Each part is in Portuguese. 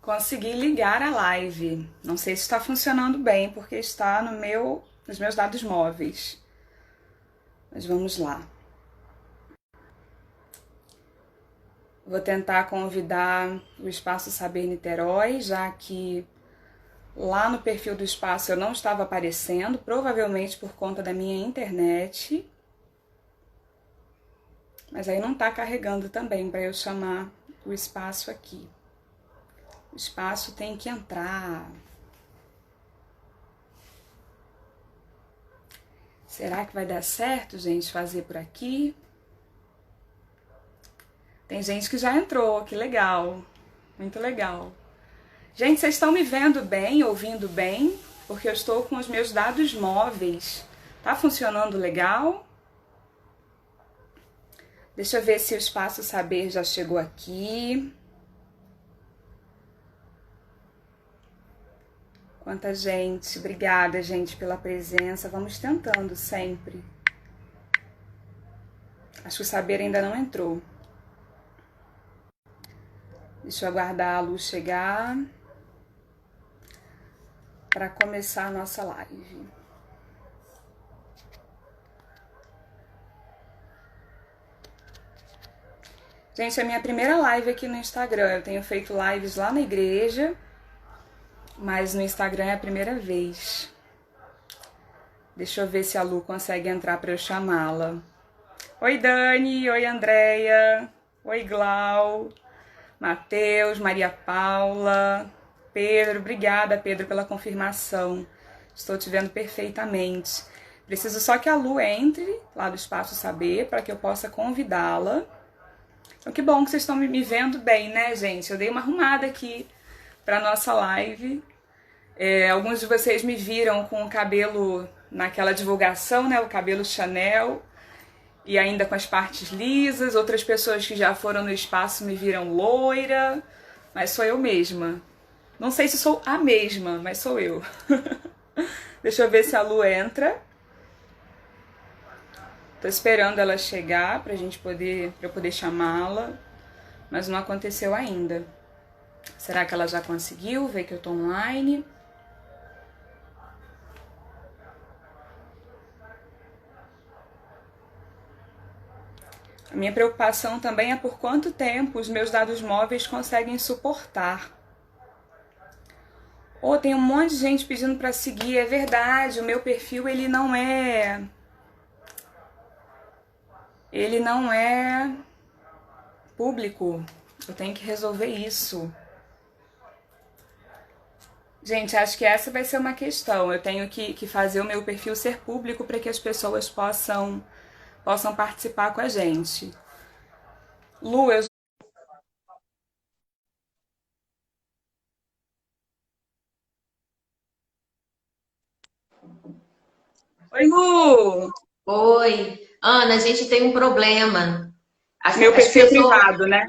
Consegui ligar a live. Não sei se está funcionando bem, porque está nos meus dados móveis. Mas vamos lá. Vou tentar convidar o Espaço Saber Niterói, já que lá no perfil do espaço eu não estava aparecendo, provavelmente por conta da minha internet. Mas aí não está carregando também para eu chamar o espaço aqui. O espaço tem que entrar. Será que vai dar certo, gente, fazer por aqui? Tem gente que já entrou, que legal. Muito legal. Gente, vocês estão me vendo bem, ouvindo bem? Porque eu estou com os meus dados móveis. Tá funcionando legal? Deixa eu ver se o Espaço Saber já chegou aqui. Quanta gente. Obrigada, gente, pela presença. Vamos tentando sempre. Acho que o Saber ainda não entrou. Deixa eu aguardar a luz chegar para começar a nossa live. Gente, é a minha primeira live aqui no Instagram. Eu tenho feito lives lá na igreja, mas no Instagram é a primeira vez. Deixa eu ver se a Lu consegue entrar para eu chamá-la. Oi, Dani. Oi, Andréia. Oi, Glau. Matheus, Maria Paula, Pedro. Obrigada, Pedro, pela confirmação. Estou te vendo perfeitamente. Preciso só que a Lu entre lá do Espaço Saber para que eu possa convidá-la. Então, que bom que vocês estão me vendo bem, né, gente? Eu dei uma arrumada aqui para nossa live. Alguns de vocês me viram com o cabelo naquela divulgação, né? O cabelo Chanel. E ainda com as partes lisas. Outras pessoas que já foram no espaço me viram loira. Mas sou eu mesma. Não sei se sou a mesma, mas sou eu. Deixa eu ver se a Lu entra. Tô esperando ela chegar pra eu poder chamá-la. Mas não aconteceu ainda. Será que ela já conseguiu ver que eu tô online? A minha preocupação também é por quanto tempo os meus dados móveis conseguem suportar. Tem um monte de gente pedindo para seguir, é verdade, o meu perfil ele não é público. Eu tenho que resolver isso. Gente, acho que essa vai ser uma questão. Eu tenho que fazer o meu perfil ser público para que as pessoas possam participar com a gente. Lu, eu... Oi, Lu! Oi, Ana, a gente tem um problema. Meu As perfil é pessoas, privado, né?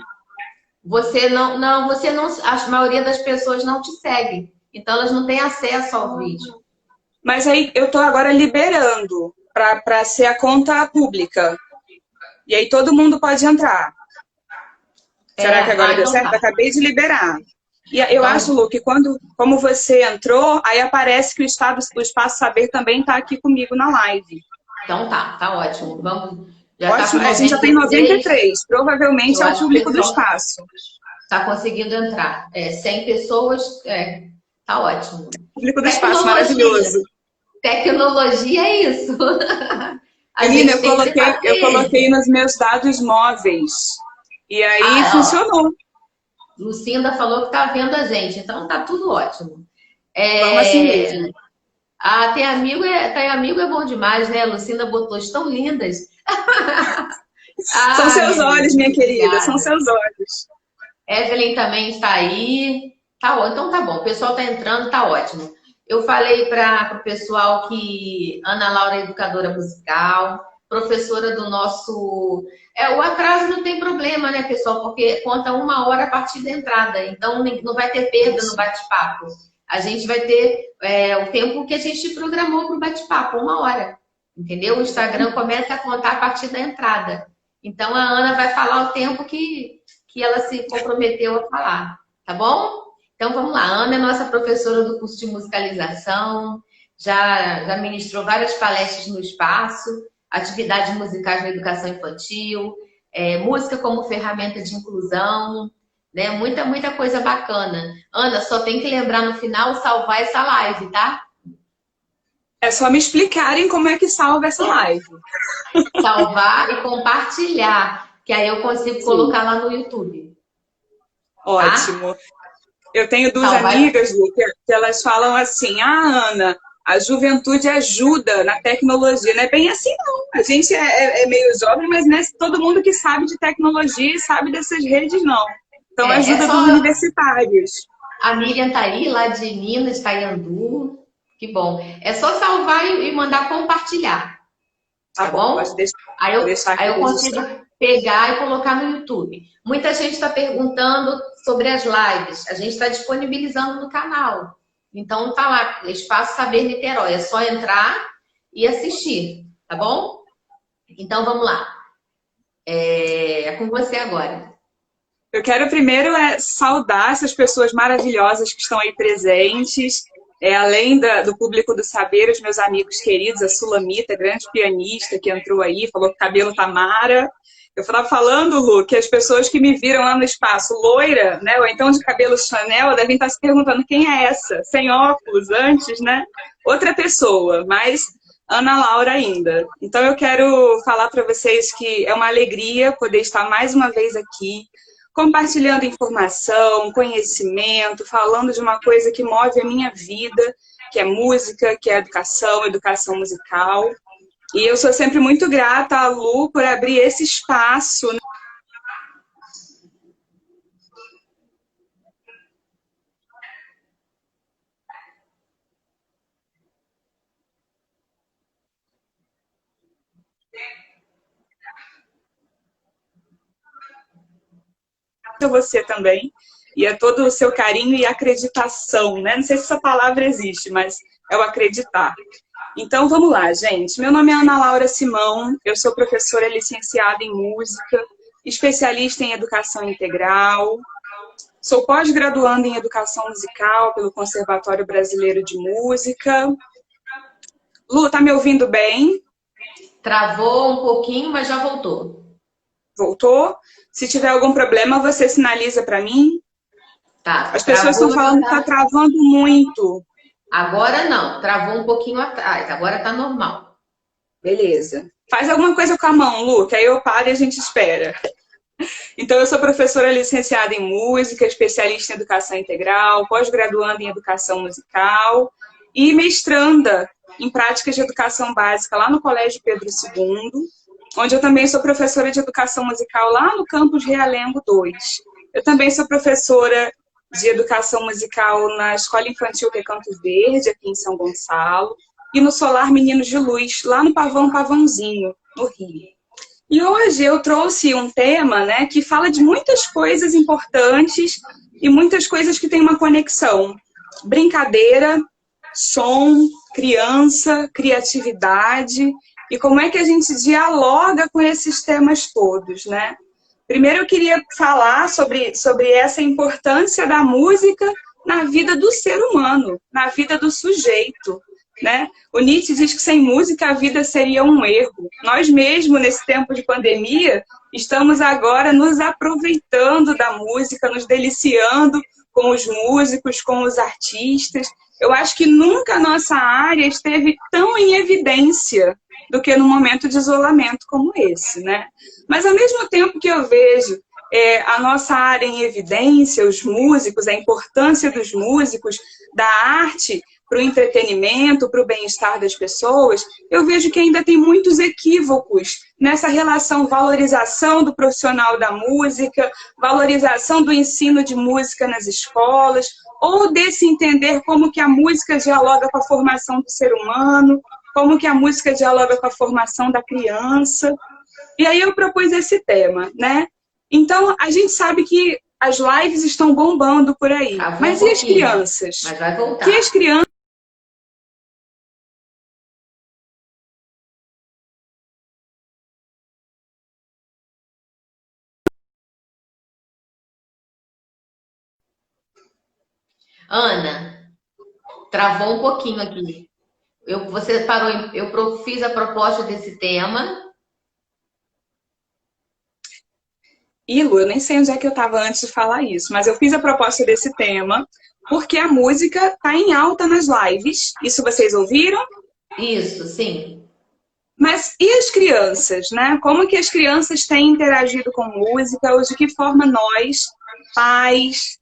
a maioria das pessoas não te segue, então elas não têm acesso ao vídeo. Mas aí eu tô agora liberando para ser a conta pública. E aí todo mundo pode entrar. Será que agora deu Então certo? tá. Acabei de liberar. E eu acho, Então, Lu, que como você entrou, aí aparece que o Espaço Saber também está aqui comigo na live. então tá ótimo. Vamos, já tá com Ótimo, a gente já tem 93. 93. Provavelmente Eu é o acho que o público do pessoal espaço. tá conseguindo entrar. 100 pessoas, tá ótimo. O público do espaço, Tecnologia, maravilhoso. tecnologia é isso. A Menina, gente tem que eu coloquei debater. nos meus dados móveis. E aí Ah, funcionou. Lucinda falou que tá vendo a gente, então tá tudo ótimo. Vamos assim É... mesmo. Tem amigo é bom demais, né? A Lucinda botou, estão lindas. São seus Ai, olhos, minha querida, são obrigada. seus olhos. Evelyn também está aí. Então tá bom, o pessoal tá entrando, tá ótimo. Eu falei para o pessoal que Ana Laura é educadora musical, professora do nosso. O atraso não tem problema, né, pessoal? Porque conta 1 hora a partir da entrada, então não vai ter perda no Isso. bate-papo. A gente vai ter o tempo que a gente programou para o bate-papo, 1 hora. Entendeu? O Instagram começa a contar a partir da entrada. Então a Ana vai falar o tempo que ela se comprometeu a falar, tá bom? Então vamos lá, a Ana é nossa professora do curso de musicalização, já ministrou várias palestras no espaço, atividades musicais na educação infantil, música como ferramenta de inclusão, né? Muita coisa bacana. Ana, só tem que lembrar no final salvar essa live, tá? É só me explicarem como é que salva essa live. Salvar e compartilhar, que aí eu consigo colocar lá no YouTube. Tá? Ótimo. Eu tenho duas Salvar. amigas, Lu, que elas falam assim: ah, Ana, a juventude ajuda na tecnologia. Não é bem assim, não. A gente é meio jovem, mas não é todo mundo que sabe de tecnologia e sabe dessas redes, não. Então, É ajuda só. dos universitários. A Miriam tá aí, lá de Minas, Taiandu. Que bom. É só salvar e mandar compartilhar. Tá Tá bom, pode bom? deixar, Aí vou eu, deixar aí aqui eu consigo registrado. pegar e colocar no YouTube. Muita gente está perguntando sobre as lives. A gente está disponibilizando no canal. Então tá lá, Espaço Saber Niterói. É só entrar e assistir, tá bom? Então vamos lá. É com você agora. Eu quero primeiro saudar essas pessoas maravilhosas que estão aí presentes, além do público do saber, os meus amigos queridos, a Sulamita, grande pianista que entrou aí, falou que o cabelo tá mara. Eu estava falando, Lu, que as pessoas que me viram lá no espaço, loira, né, ou então de cabelo Chanel, devem estar se perguntando quem é essa, sem óculos antes, né? Outra pessoa, mas Ana Laura ainda. Então eu quero falar para vocês que é uma alegria poder estar mais uma vez aqui, compartilhando informação, conhecimento, falando de uma coisa que move a minha vida, que é música, que é educação, educação musical. E eu sou sempre muito grata à Lu por abrir esse espaço. A você também, e a todo o seu carinho e acreditação, né? Não sei se essa palavra existe, mas é o acreditar. Então, vamos lá, gente. Meu nome é Ana Laura Simão, eu sou professora licenciada em música, especialista em educação integral, sou pós-graduanda em educação musical pelo Conservatório Brasileiro de Música. Lu, tá me ouvindo bem? Travou um pouquinho, mas já voltou. Voltou? Se tiver algum problema, você sinaliza para mim. Tá, As pessoas estão travou, falando que está travando muito. agora não, travou um pouquinho atrás, agora tá normal. Beleza. Faz alguma coisa com a mão, Lu, que aí eu paro e a gente espera. Então, eu sou professora licenciada em música, especialista em educação integral, pós-graduanda em educação musical e mestranda em práticas de educação básica lá no Colégio Pedro II, onde eu também sou professora de educação musical lá no campus Realengo 2. Eu também sou professora de educação musical na Escola Infantil Recanto Verde, aqui em São Gonçalo, e no Solar Meninos de Luz, lá no Pavãozinho, no Rio. E hoje eu trouxe um tema, né, que fala de muitas coisas importantes e muitas coisas que têm uma conexão. Brincadeira, som, criança, criatividade e como é que a gente dialoga com esses temas todos, né? Primeiro eu queria falar sobre essa importância da música na vida do ser humano, na vida do sujeito, né? O Nietzsche diz que sem música a vida seria um erro. Nós mesmos, nesse tempo de pandemia, estamos agora nos aproveitando da música, nos deliciando com os músicos, com os artistas. Eu acho que nunca a nossa área esteve tão em evidência do que num momento de isolamento como esse, né? Mas ao mesmo tempo que eu vejo a nossa área em evidência, os músicos, a importância dos músicos, da arte para o entretenimento, para o bem-estar das pessoas, eu vejo que ainda tem muitos equívocos nessa relação valorização do profissional da música, valorização do ensino de música nas escolas, ou desse entender como que a música dialoga com a formação do ser humano, como que a música dialoga com a formação da criança. E aí eu propus esse tema, né? Então, a gente sabe que as lives estão bombando por aí, mas e as crianças? Mas vai voltar. Que as crianças Ana, travou um pouquinho aqui. Você parou, eu fiz a proposta desse tema. Lu, eu nem sei onde é que eu estava antes de falar isso, mas eu fiz a proposta desse tema porque a música está em alta nas lives. Isso vocês ouviram? Isso, sim. Mas e as crianças, né? Como que as crianças têm interagido com música ou de que forma nós, pais,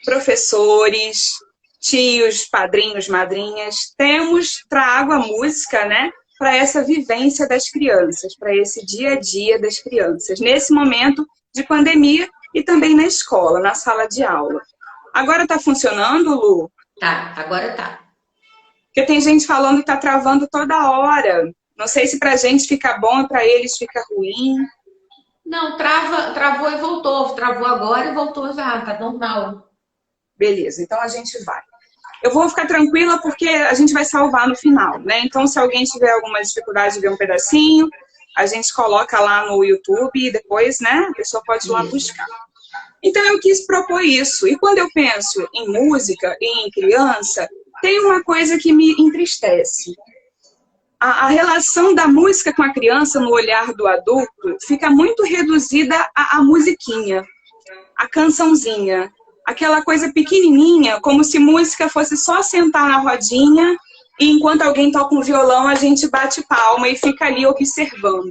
professores, tios, padrinhos, madrinhas, trago a música, né, para essa vivência das crianças, para esse dia a dia das crianças, nesse momento de pandemia e também na escola, na sala de aula. Agora está funcionando, Lu? Tá, agora tá. Porque tem gente falando que está travando toda hora. Não sei se para a gente fica bom e para eles fica ruim. Não, travou e voltou. Travou agora e voltou já, tá normal. Beleza, então a gente vai. Eu vou ficar tranquila porque a gente vai salvar no final, né? Então, se alguém tiver alguma dificuldade de ver um pedacinho, a gente coloca lá no YouTube e depois, né, a pessoa pode ir lá buscar. Então, eu quis propor isso. E quando eu penso em música e em criança, tem uma coisa que me entristece. A relação da música com a criança no olhar do adulto fica muito reduzida à musiquinha, à cançãozinha. Aquela coisa pequenininha, como se música fosse só sentar na rodinha e enquanto alguém toca um violão, a gente bate palma e fica ali observando.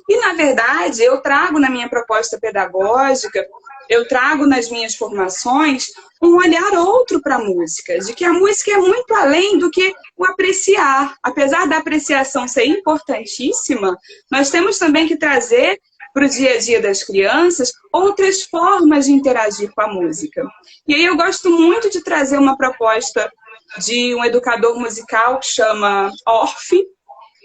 E, na verdade, eu trago na minha proposta pedagógica, eu trago nas minhas formações um olhar outro para a música, de que a música é muito além do que o apreciar. Apesar da apreciação ser importantíssima, nós temos também que trazer para o dia a dia das crianças outras formas de interagir com a música. E aí eu gosto muito de trazer uma proposta de um educador musical que chama Orff.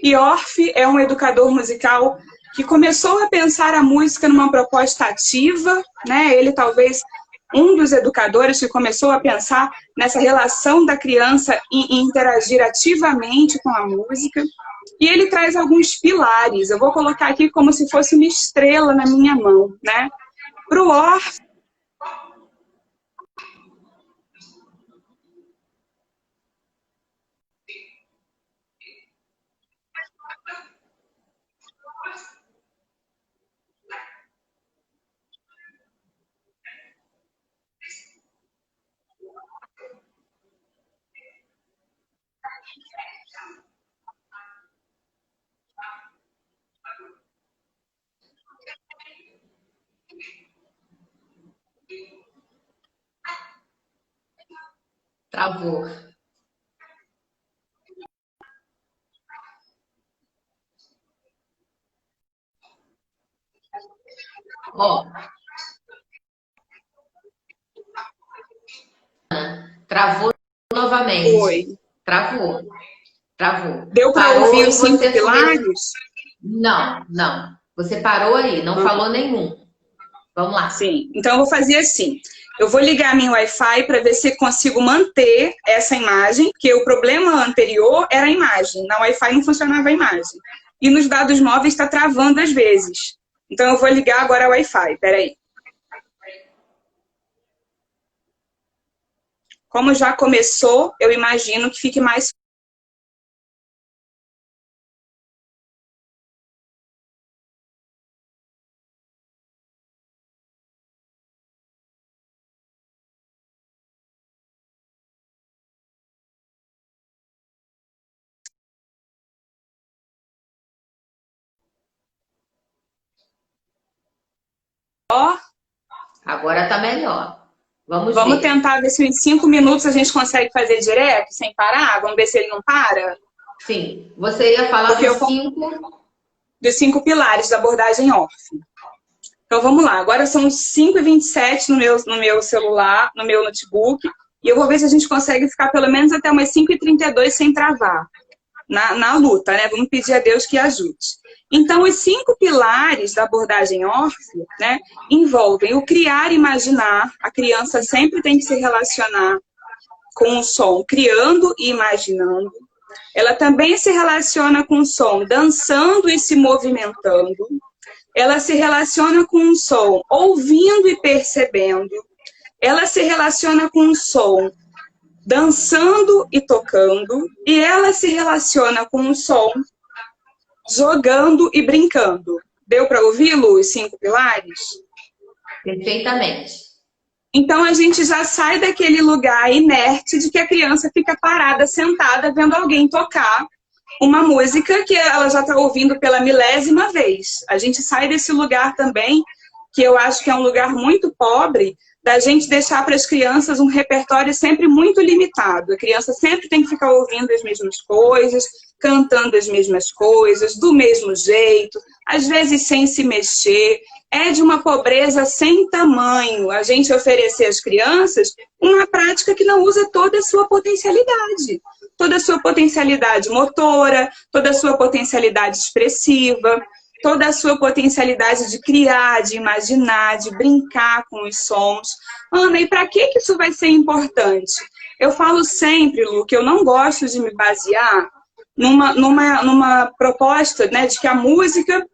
E Orff é um educador musical que começou a pensar a música numa proposta ativa, né? Ele talvez um dos educadores que começou a pensar nessa relação da criança em interagir ativamente com a música. E ele traz alguns pilares. Eu vou colocar aqui como se fosse uma estrela na minha mão, né? Para o Orff, Travou. Ó. Travou novamente. Oi. Travou. Travou. Deu para ouvir os 5 pilares? Não, não. Você parou aí, não falou nenhum. Vamos lá. Sim, então eu vou fazer assim. Eu vou ligar minha Wi-Fi para ver se consigo manter essa imagem, porque o problema anterior era a imagem. Na Wi-Fi não funcionava a imagem. E nos dados móveis está travando às vezes. Então eu vou ligar agora a Wi-Fi, peraí. Como já começou, eu imagino que fique mais... Agora tá melhor. Vamos ver. tentar ver se em 5 minutos a gente consegue fazer direto, sem parar. Vamos ver se ele não para? Sim. Você ia falar dos 5 pilares da abordagem Orff. Então vamos lá. Agora são 5h27 no meu celular, no meu notebook. E eu vou ver se a gente consegue ficar pelo menos até umas 5h32 sem travar. Na luta, né? Vamos pedir a Deus que ajude. Então, os 5 pilares da abordagem Orff, né, envolvem o criar e imaginar. A criança sempre tem que se relacionar com o som criando e imaginando. Ela também se relaciona com o som dançando e se movimentando. Ela se relaciona com o som ouvindo e percebendo. Ela se relaciona com o som dançando e tocando, e ela se relaciona com o som, jogando e brincando. Deu para ouvir, Lu, os 5 pilares? Perfeitamente. Então a gente já sai daquele lugar inerte de que a criança fica parada, sentada, vendo alguém tocar uma música que ela já está ouvindo pela milésima vez. A gente sai desse lugar também, que eu acho que é um lugar muito pobre, da gente deixar para as crianças um repertório sempre muito limitado. A criança sempre tem que ficar ouvindo as mesmas coisas, cantando as mesmas coisas, do mesmo jeito, às vezes sem se mexer. É de uma pobreza sem tamanho a gente oferecer às crianças uma prática que não usa toda a sua potencialidade. Toda a sua potencialidade motora, toda a sua potencialidade expressiva, toda a sua potencialidade de criar, de imaginar, de brincar com os sons. Ana, e para que isso vai ser importante? Eu falo sempre, Lu, que eu não gosto de me basear numa proposta, né, de que a música...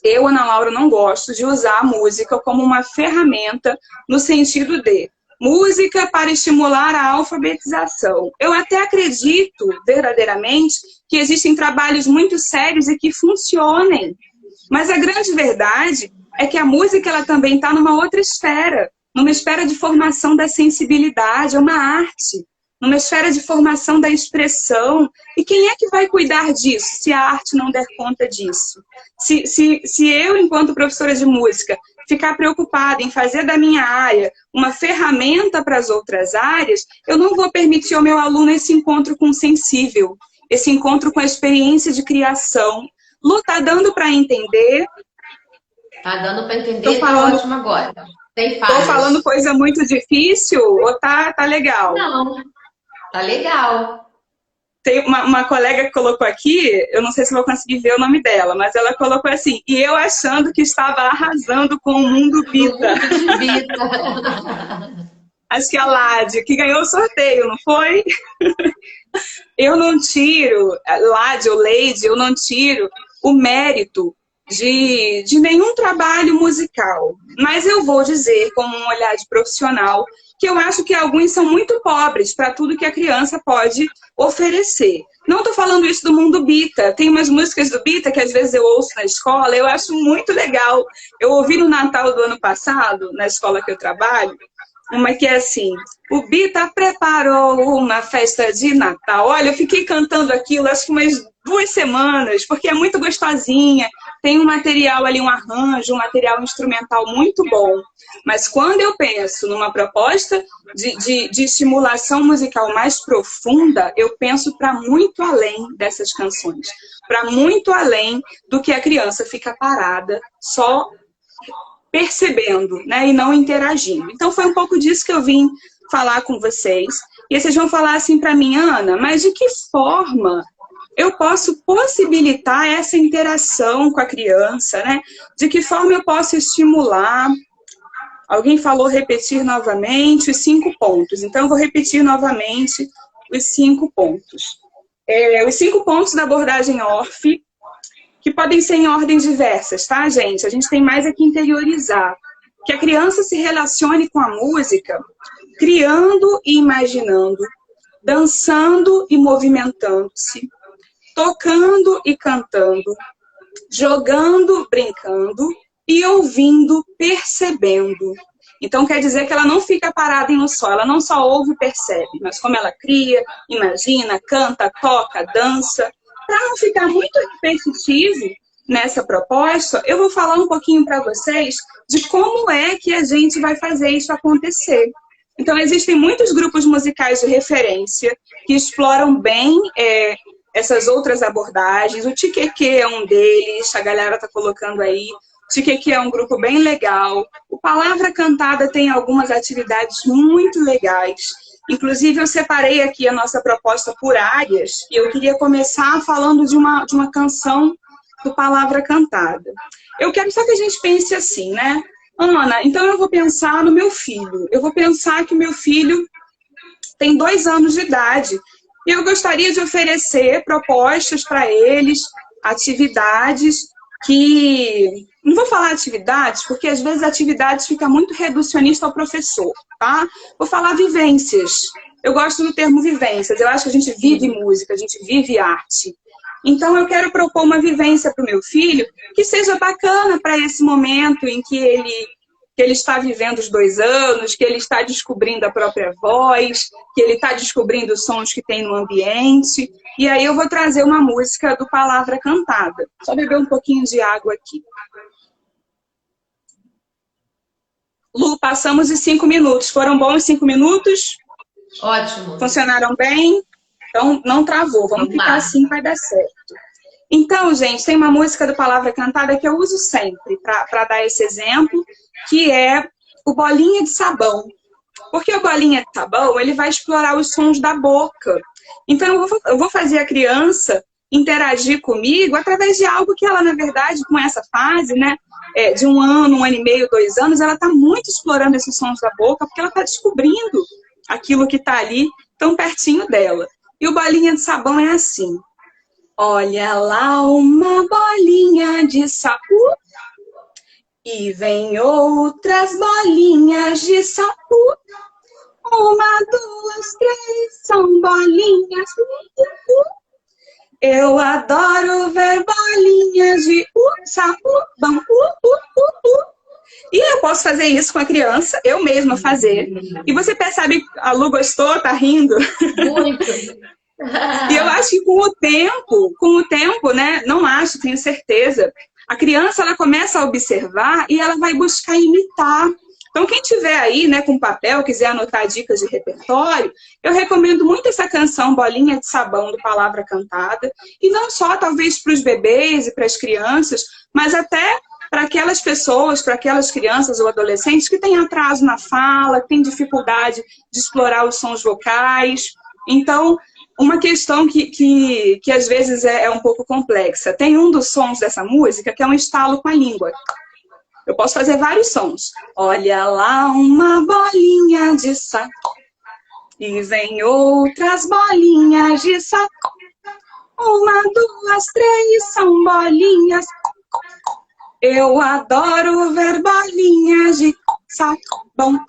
Eu, Ana Laura, não gosto de usar a música como uma ferramenta no sentido de música para estimular a alfabetização. Eu até acredito, verdadeiramente, que existem trabalhos muito sérios e que funcionem. Mas a grande verdade é que a música ela também está numa outra esfera, numa esfera de formação da sensibilidade, é uma arte, numa esfera de formação da expressão. E quem é que vai cuidar disso se a arte não der conta disso? Se eu, enquanto professora de música, ficar preocupada em fazer da minha área uma ferramenta para as outras áreas, eu não vou permitir ao meu aluno esse encontro com o sensível, esse encontro com a experiência de criação. Lu, tá dando para entender? Tá dando para entender, tá ótimo agora. Tem falhas. Tô falando coisa muito difícil ou tá legal? Não, tá legal. Tem uma colega que colocou aqui, eu não sei se vou conseguir ver o nome dela, mas ela colocou assim, e eu achando que estava arrasando com o mundo Bita. Acho que a Lade, que ganhou o sorteio, não foi? Eu não tiro, Lade ou Leide, eu não tiro o mérito de nenhum trabalho musical. Mas eu vou dizer, como um olhar de profissional, que eu acho que alguns são muito pobres para tudo que a criança pode oferecer. Não estou falando isso do mundo Bita. Tem umas músicas do Bita que às vezes eu ouço na escola, eu acho muito legal. Eu ouvi no Natal do ano passado, na escola que eu trabalho, uma que é assim: o Bita preparou uma festa de Natal. Olha, eu fiquei cantando aquilo acho que umas 2 semanas, porque é muito gostosinha, tem um material ali, um arranjo, um material instrumental muito bom. Mas quando eu penso numa proposta de estimulação musical mais profunda, eu penso para muito além dessas canções, para muito além do que a criança fica parada, só percebendo, né, e não interagindo. Então foi um pouco disso que eu vim falar com vocês. E aí vocês vão falar assim para mim, Ana, mas de que forma eu posso possibilitar essa interação com a criança, né? De que forma eu posso estimular? Alguém falou repetir novamente os 5 pontos. Então eu vou repetir novamente os 5 pontos. Os 5 pontos da abordagem ORF, que podem ser em ordens diversas, tá, gente? A gente tem mais aqui interiorizar. Que a criança se relacione com a música, criando e imaginando, dançando e movimentando-se, tocando e cantando, jogando, brincando e ouvindo, percebendo. Então quer dizer que ela não fica parada em um só, ela não só ouve e percebe, mas como ela cria, imagina, canta, toca, dança. Para não ficar muito repetitivo nessa proposta, eu vou falar um pouquinho para vocês de como é que a gente vai fazer isso acontecer. Então existem muitos grupos musicais de referência que exploram bem essas outras abordagens. O Tiqueque é um deles, a galera está colocando aí. O Tiqueque é um grupo bem legal. O Palavra Cantada tem algumas atividades muito legais. Inclusive, eu separei aqui a nossa proposta por áreas e eu queria começar falando de uma canção do Palavra Cantada. Eu quero só que a gente pense assim, né? Ana, então eu vou pensar no meu filho. Eu vou pensar que o meu filho tem 2 anos de idade. E eu gostaria de oferecer propostas para eles, atividades que... Não vou falar atividades, porque às vezes atividades fica muito reducionista ao professor, tá? Vou falar vivências. eu gosto do termo vivências. Eu acho que a gente vive música, a gente vive arte. Então, eu quero propor uma vivência para o meu filho que seja bacana para esse momento em que ele está vivendo os 2 anos, que ele está descobrindo a própria voz, que ele está descobrindo os sons que tem no ambiente. E aí eu vou trazer uma música do Palavra Cantada. Só beber um pouquinho de água aqui. Lu, passamos os 5 minutos. Foram bons os 5 minutos? Ótimo. Funcionaram bem? Então, não travou. Vamos ficar assim, vai dar certo. Então, gente, tem uma música do Palavra Cantada que eu uso sempre para dar esse exemplo, que é o Bolinha de Sabão. Porque o Bolinha de Sabão, ele vai explorar os sons da boca. Então, eu vou fazer a criança interagir comigo através de algo que ela, na verdade, com essa fase, né, de 1 ano, 1 ano e meio, 2 anos, ela está muito explorando esses sons da boca, porque ela está descobrindo aquilo que está ali tão pertinho dela. E o Bolinha de Sabão é assim. Olha lá uma bolinha de sabão e vem outras bolinhas de sabão. 1, 2, 3, são bolinhas. Eu adoro ver bolinhas de sabão. E eu posso fazer isso com a criança, eu mesma fazer. E você percebe, a Lu gostou, tá rindo? Muito. E eu acho que com o tempo, né? Não acho, tenho certeza. A criança, ela começa a observar e ela vai buscar imitar. Então, quem tiver aí, né, com papel, quiser anotar dicas de repertório, eu recomendo muito essa canção Bolinha de Sabão, do Palavra Cantada. E não só, talvez, para os bebês e para as crianças, mas até para aquelas pessoas, para aquelas crianças ou adolescentes que têm atraso na fala, que têm dificuldade de explorar os sons vocais. Então, uma questão que às vezes é um pouco complexa. Tem um dos sons dessa música que é um estalo com a língua. Eu posso fazer vários sons. Olha lá uma bolinha de saco e vem outras bolinhas de saco. 1, 2, 3, são bolinhas. Eu adoro ver bolinhas de sabão.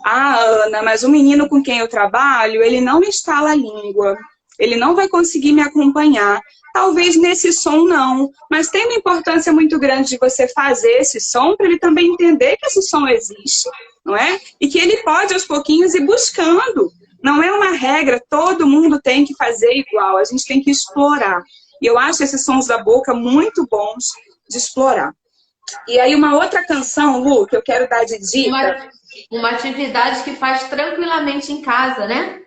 Ah, Ana, mas o menino com quem eu trabalho, ele não estala a língua. Ele não vai conseguir me acompanhar. Talvez nesse som não, mas tem uma importância muito grande de você fazer esse som para ele também entender que esse som existe, não é? E que ele pode aos pouquinhos ir buscando. Não é uma regra, todo mundo tem que fazer igual, a gente tem que explorar. E eu acho esses sons da boca muito bons de explorar. E aí uma outra canção, Lu, que eu quero dar de dica. Uma atividade que faz tranquilamente em casa, né?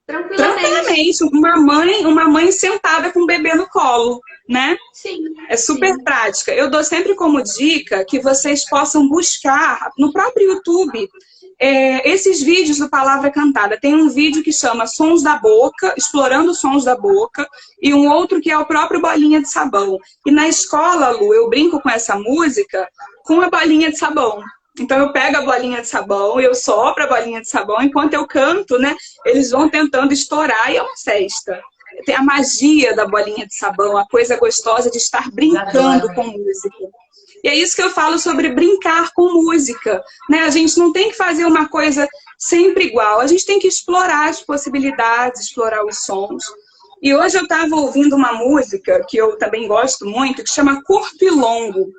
Tranquilamente. Uma mãe sentada com o bebê no colo, né? Sim. É super prática. Eu dou sempre como dica que vocês possam buscar no próprio YouTube esses vídeos do Palavra Cantada. Tem um vídeo que chama Sons da Boca, explorando sons da boca, e um outro que é o próprio Bolinha de Sabão. E na escola, Lu, eu brinco com essa música com a bolinha de sabão. Então eu pego a bolinha de sabão, eu sopro a bolinha de sabão, enquanto eu canto, né? Eles vão tentando estourar e é uma festa. Tem a magia da bolinha de sabão, a coisa gostosa de estar brincando com música. E é isso que eu falo sobre brincar com música, né? A gente não tem que fazer uma coisa sempre igual, a gente tem que explorar as possibilidades, explorar os sons. E hoje eu estava ouvindo uma música que eu também gosto muito, que chama Curto e Longo,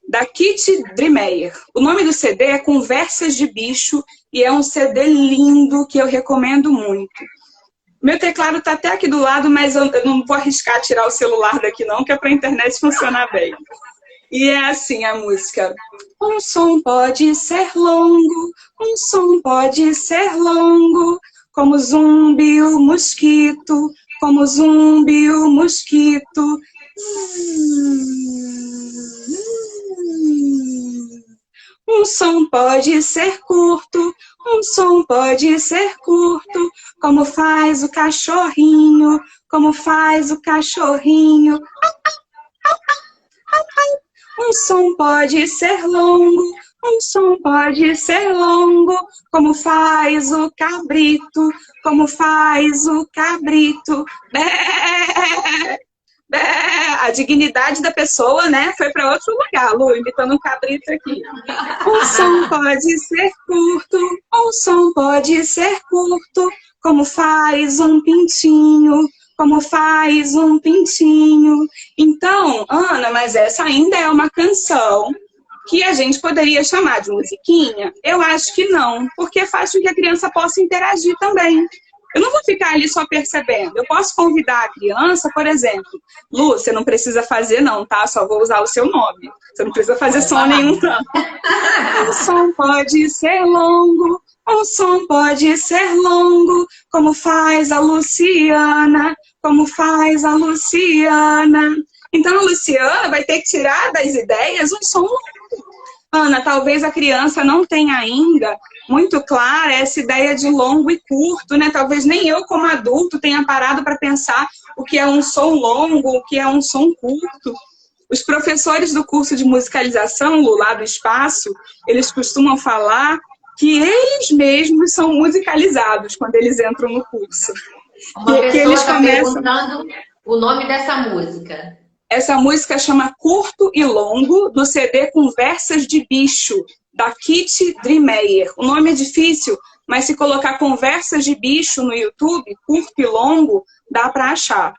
da Kitty Dreamer. O nome do CD é Conversas de Bicho e é um CD lindo que eu recomendo muito. Meu teclado está até aqui do lado, mas eu não vou arriscar tirar o celular daqui não, que é para a internet funcionar bem. E é assim a música. Um som pode ser longo, um som pode ser longo, como zumbi o mosquito, como zumbi o mosquito. Um som pode ser curto, um som pode ser curto, como faz o cachorrinho, como faz o cachorrinho. Um som pode ser longo, um som pode ser longo, como faz o cabrito, como faz o cabrito. A dignidade da pessoa, né, foi para outro lugar. Lu, imitando um cabrito aqui. O som pode ser curto, o som pode ser curto, como faz um pintinho, como faz um pintinho. Então, Ana, mas essa ainda é uma canção que a gente poderia chamar de musiquinha? Eu acho que não, porque faz com que a criança possa interagir também. Eu não vou ficar ali só percebendo. Eu posso convidar a criança, por exemplo, Lu, você não precisa fazer não, tá? Só vou usar o seu nome. Você não precisa fazer som nenhum, não. O som pode ser longo, o som pode ser longo, como faz a Luciana, como faz a Luciana. Então a Luciana vai ter que tirar das ideias um som longo. Ana, talvez a criança não tenha ainda muito clara essa ideia de longo e curto, né? Talvez nem eu, como adulto, tenha parado para pensar o que é um som longo, o que é um som curto. Os professores do curso de musicalização, Lu, lá do espaço, eles costumam falar que eles mesmos são musicalizados quando eles entram no curso. Uma pessoa está perguntando o nome dessa música. Essa música chama Curto e Longo, do CD Conversas de Bicho, da Kitty Dreameyer. O nome é difícil, mas se colocar Conversas de Bicho no YouTube, Curto e Longo, dá para achar.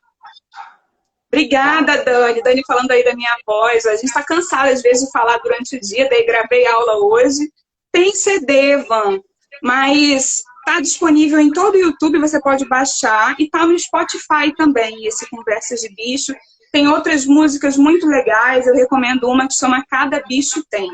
Obrigada, Dani. Dani falando aí da minha voz. A gente está cansada, às vezes, de falar durante o dia, daí gravei aula hoje. Tem CD, Van, mas está disponível em todo o YouTube, você pode baixar. E está no Spotify também, esse Conversas de Bicho. Tem outras músicas muito legais, eu recomendo uma que chama Cada Bicho Tem.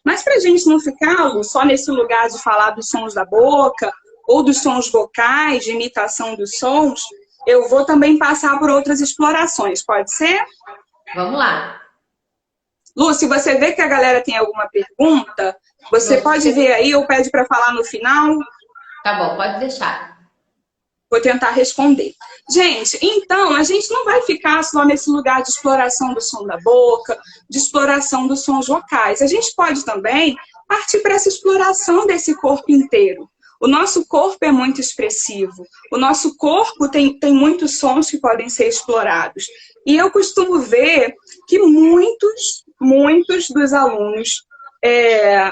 Mas para a gente não ficar, Lu, só nesse lugar de falar dos sons da boca ou dos sons vocais, de imitação dos sons, eu vou também passar por outras explorações, pode ser? Vamos lá. Lu, se você vê que a galera tem alguma pergunta, você pode ver aí ou pede para falar no final. Tá bom, pode deixar. Vou tentar responder. Gente, então, a gente não vai ficar só nesse lugar de exploração do som da boca, de exploração dos sons vocais. A gente pode também partir para essa exploração desse corpo inteiro. O nosso corpo é muito expressivo. O nosso corpo tem muitos sons que podem ser explorados. E eu costumo ver que muitos dos alunos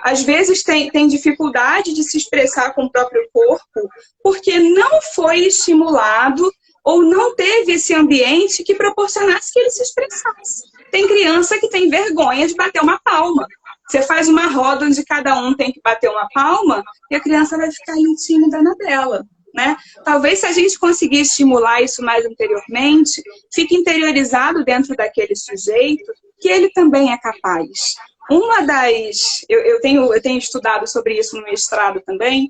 às vezes tem dificuldade de se expressar com o próprio corpo porque não foi estimulado ou não teve esse ambiente que proporcionasse que ele se expressasse. Tem criança que tem vergonha de bater uma palma. Você faz uma roda onde cada um tem que bater uma palma e a criança vai ficar ali tímida na dela, né? Talvez se a gente conseguir estimular isso mais anteriormente, fique interiorizado dentro daquele sujeito que ele também é capaz. Eu tenho estudado sobre isso no mestrado também,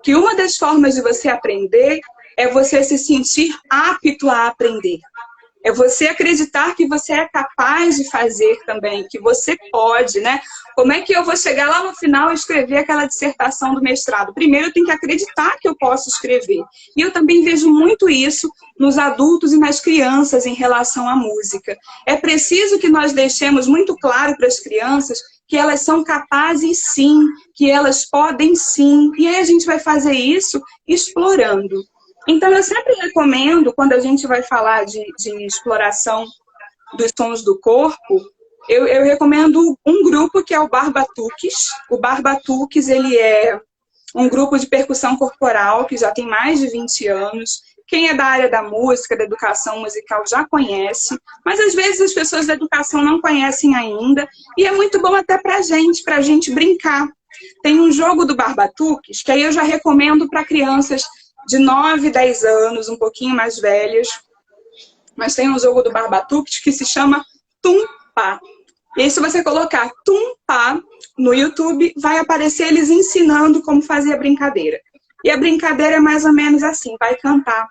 que uma das formas de você aprender é você se sentir apto a aprender. É você acreditar que você é capaz de fazer também, que você pode, né? Como é que eu vou chegar lá no final e escrever aquela dissertação do mestrado? Primeiro eu tenho que acreditar que eu posso escrever. E eu também vejo muito isso nos adultos e nas crianças em relação à música. É preciso que nós deixemos muito claro para as crianças que elas são capazes sim, que elas podem sim. E aí a gente vai fazer isso explorando. Então, eu sempre recomendo, quando a gente vai falar de exploração dos sons do corpo, eu recomendo um grupo que é o Barbatuques. O Barbatuques, ele é um grupo de percussão corporal que já tem mais de 20 anos. Quem é da área da música, da educação musical, já conhece, mas às vezes as pessoas da educação não conhecem ainda, e é muito bom até pra gente brincar. Tem um jogo do Barbatuques, que aí eu já recomendo para crianças de 9, 10 anos, um pouquinho mais velhas, mas tem um jogo do Barbatuques que se chama Tum-Pá. E aí, se você colocar Tum-Pá no YouTube, vai aparecer eles ensinando como fazer a brincadeira. E a brincadeira é mais ou menos assim, vai cantar.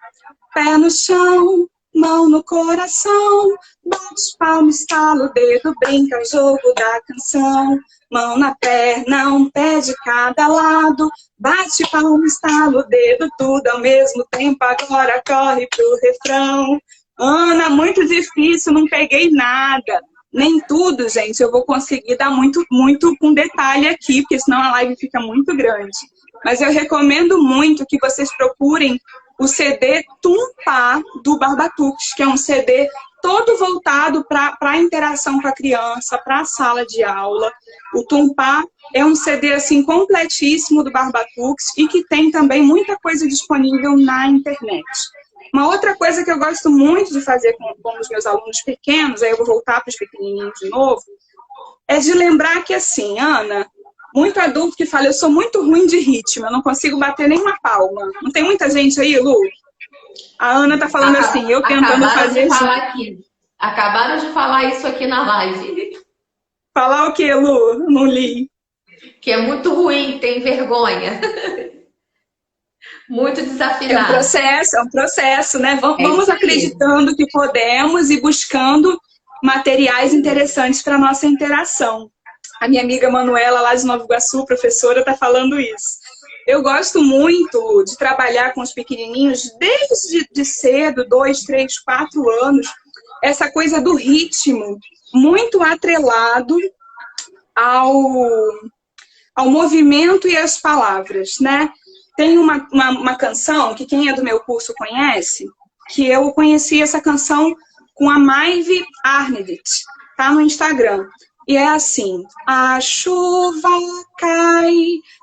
Pé no chão, mão no coração, bate palma, estala o dedo, brinca o jogo da canção. Mão na perna, um pé de cada lado, bate palma, estala o dedo, tudo ao mesmo tempo, agora corre pro refrão. Ana, muito difícil, não peguei nada. Nem tudo, gente, eu vou conseguir dar muito com detalhe aqui, porque senão a live fica muito grande. Mas eu recomendo muito que vocês procurem o CD Tum-Pá do Barbatuques, que é um CD todo voltado para a interação com a criança, para a sala de aula. O Tumpá é um CD assim, completíssimo do Barbatux e que tem também muita coisa disponível na internet. Uma outra coisa que eu gosto muito de fazer com os meus alunos pequenos, aí eu vou voltar para os pequenininhos de novo, é de lembrar que assim, Ana, muito adulto que fala, eu sou muito ruim de ritmo, eu não consigo bater nem uma palma. Não tem muita gente aí, Lu? A Ana tá falando assim, eu tentando fazer... Acabaram de falar isso aqui na live. Falar o quê, Lu? Não li. Que é muito ruim, tem vergonha. Muito desafinado. É um processo, né? Vamos acreditando que podemos e buscando materiais interessantes para nossa interação. A minha amiga Manuela, lá de Nova Iguaçu, professora, tá falando isso. Eu gosto muito de trabalhar com os pequenininhos desde cedo, 2, 3, 4 anos, essa coisa do ritmo, muito atrelado ao movimento e às palavras, né? Tem uma canção que quem é do meu curso conhece, que eu conheci essa canção com a Maive Arnedit, tá no Instagram. E é assim, a chuva cai,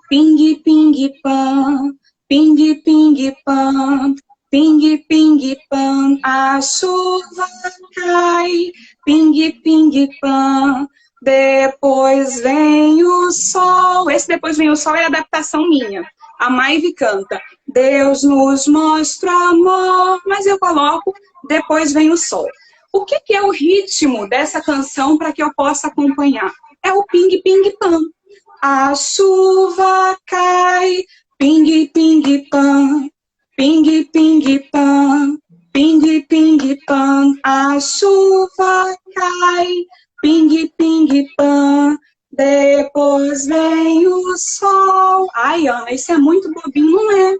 ping, ping, pam, ping, ping, pam, ping, ping, pam, a chuva cai, ping, ping, pam, depois vem o sol. Esse depois vem o sol é a adaptação minha. A Maive canta, Deus nos mostra amor, mas eu coloco, depois vem o sol. O que é o ritmo dessa canção para que eu possa acompanhar? É o ping, ping, pam. A chuva cai, ping, ping, pam, ping, ping, pam, ping, ping, pam. A chuva cai, ping, ping, pam, depois vem o sol. Ai, Ana, isso é muito bobinho, não é?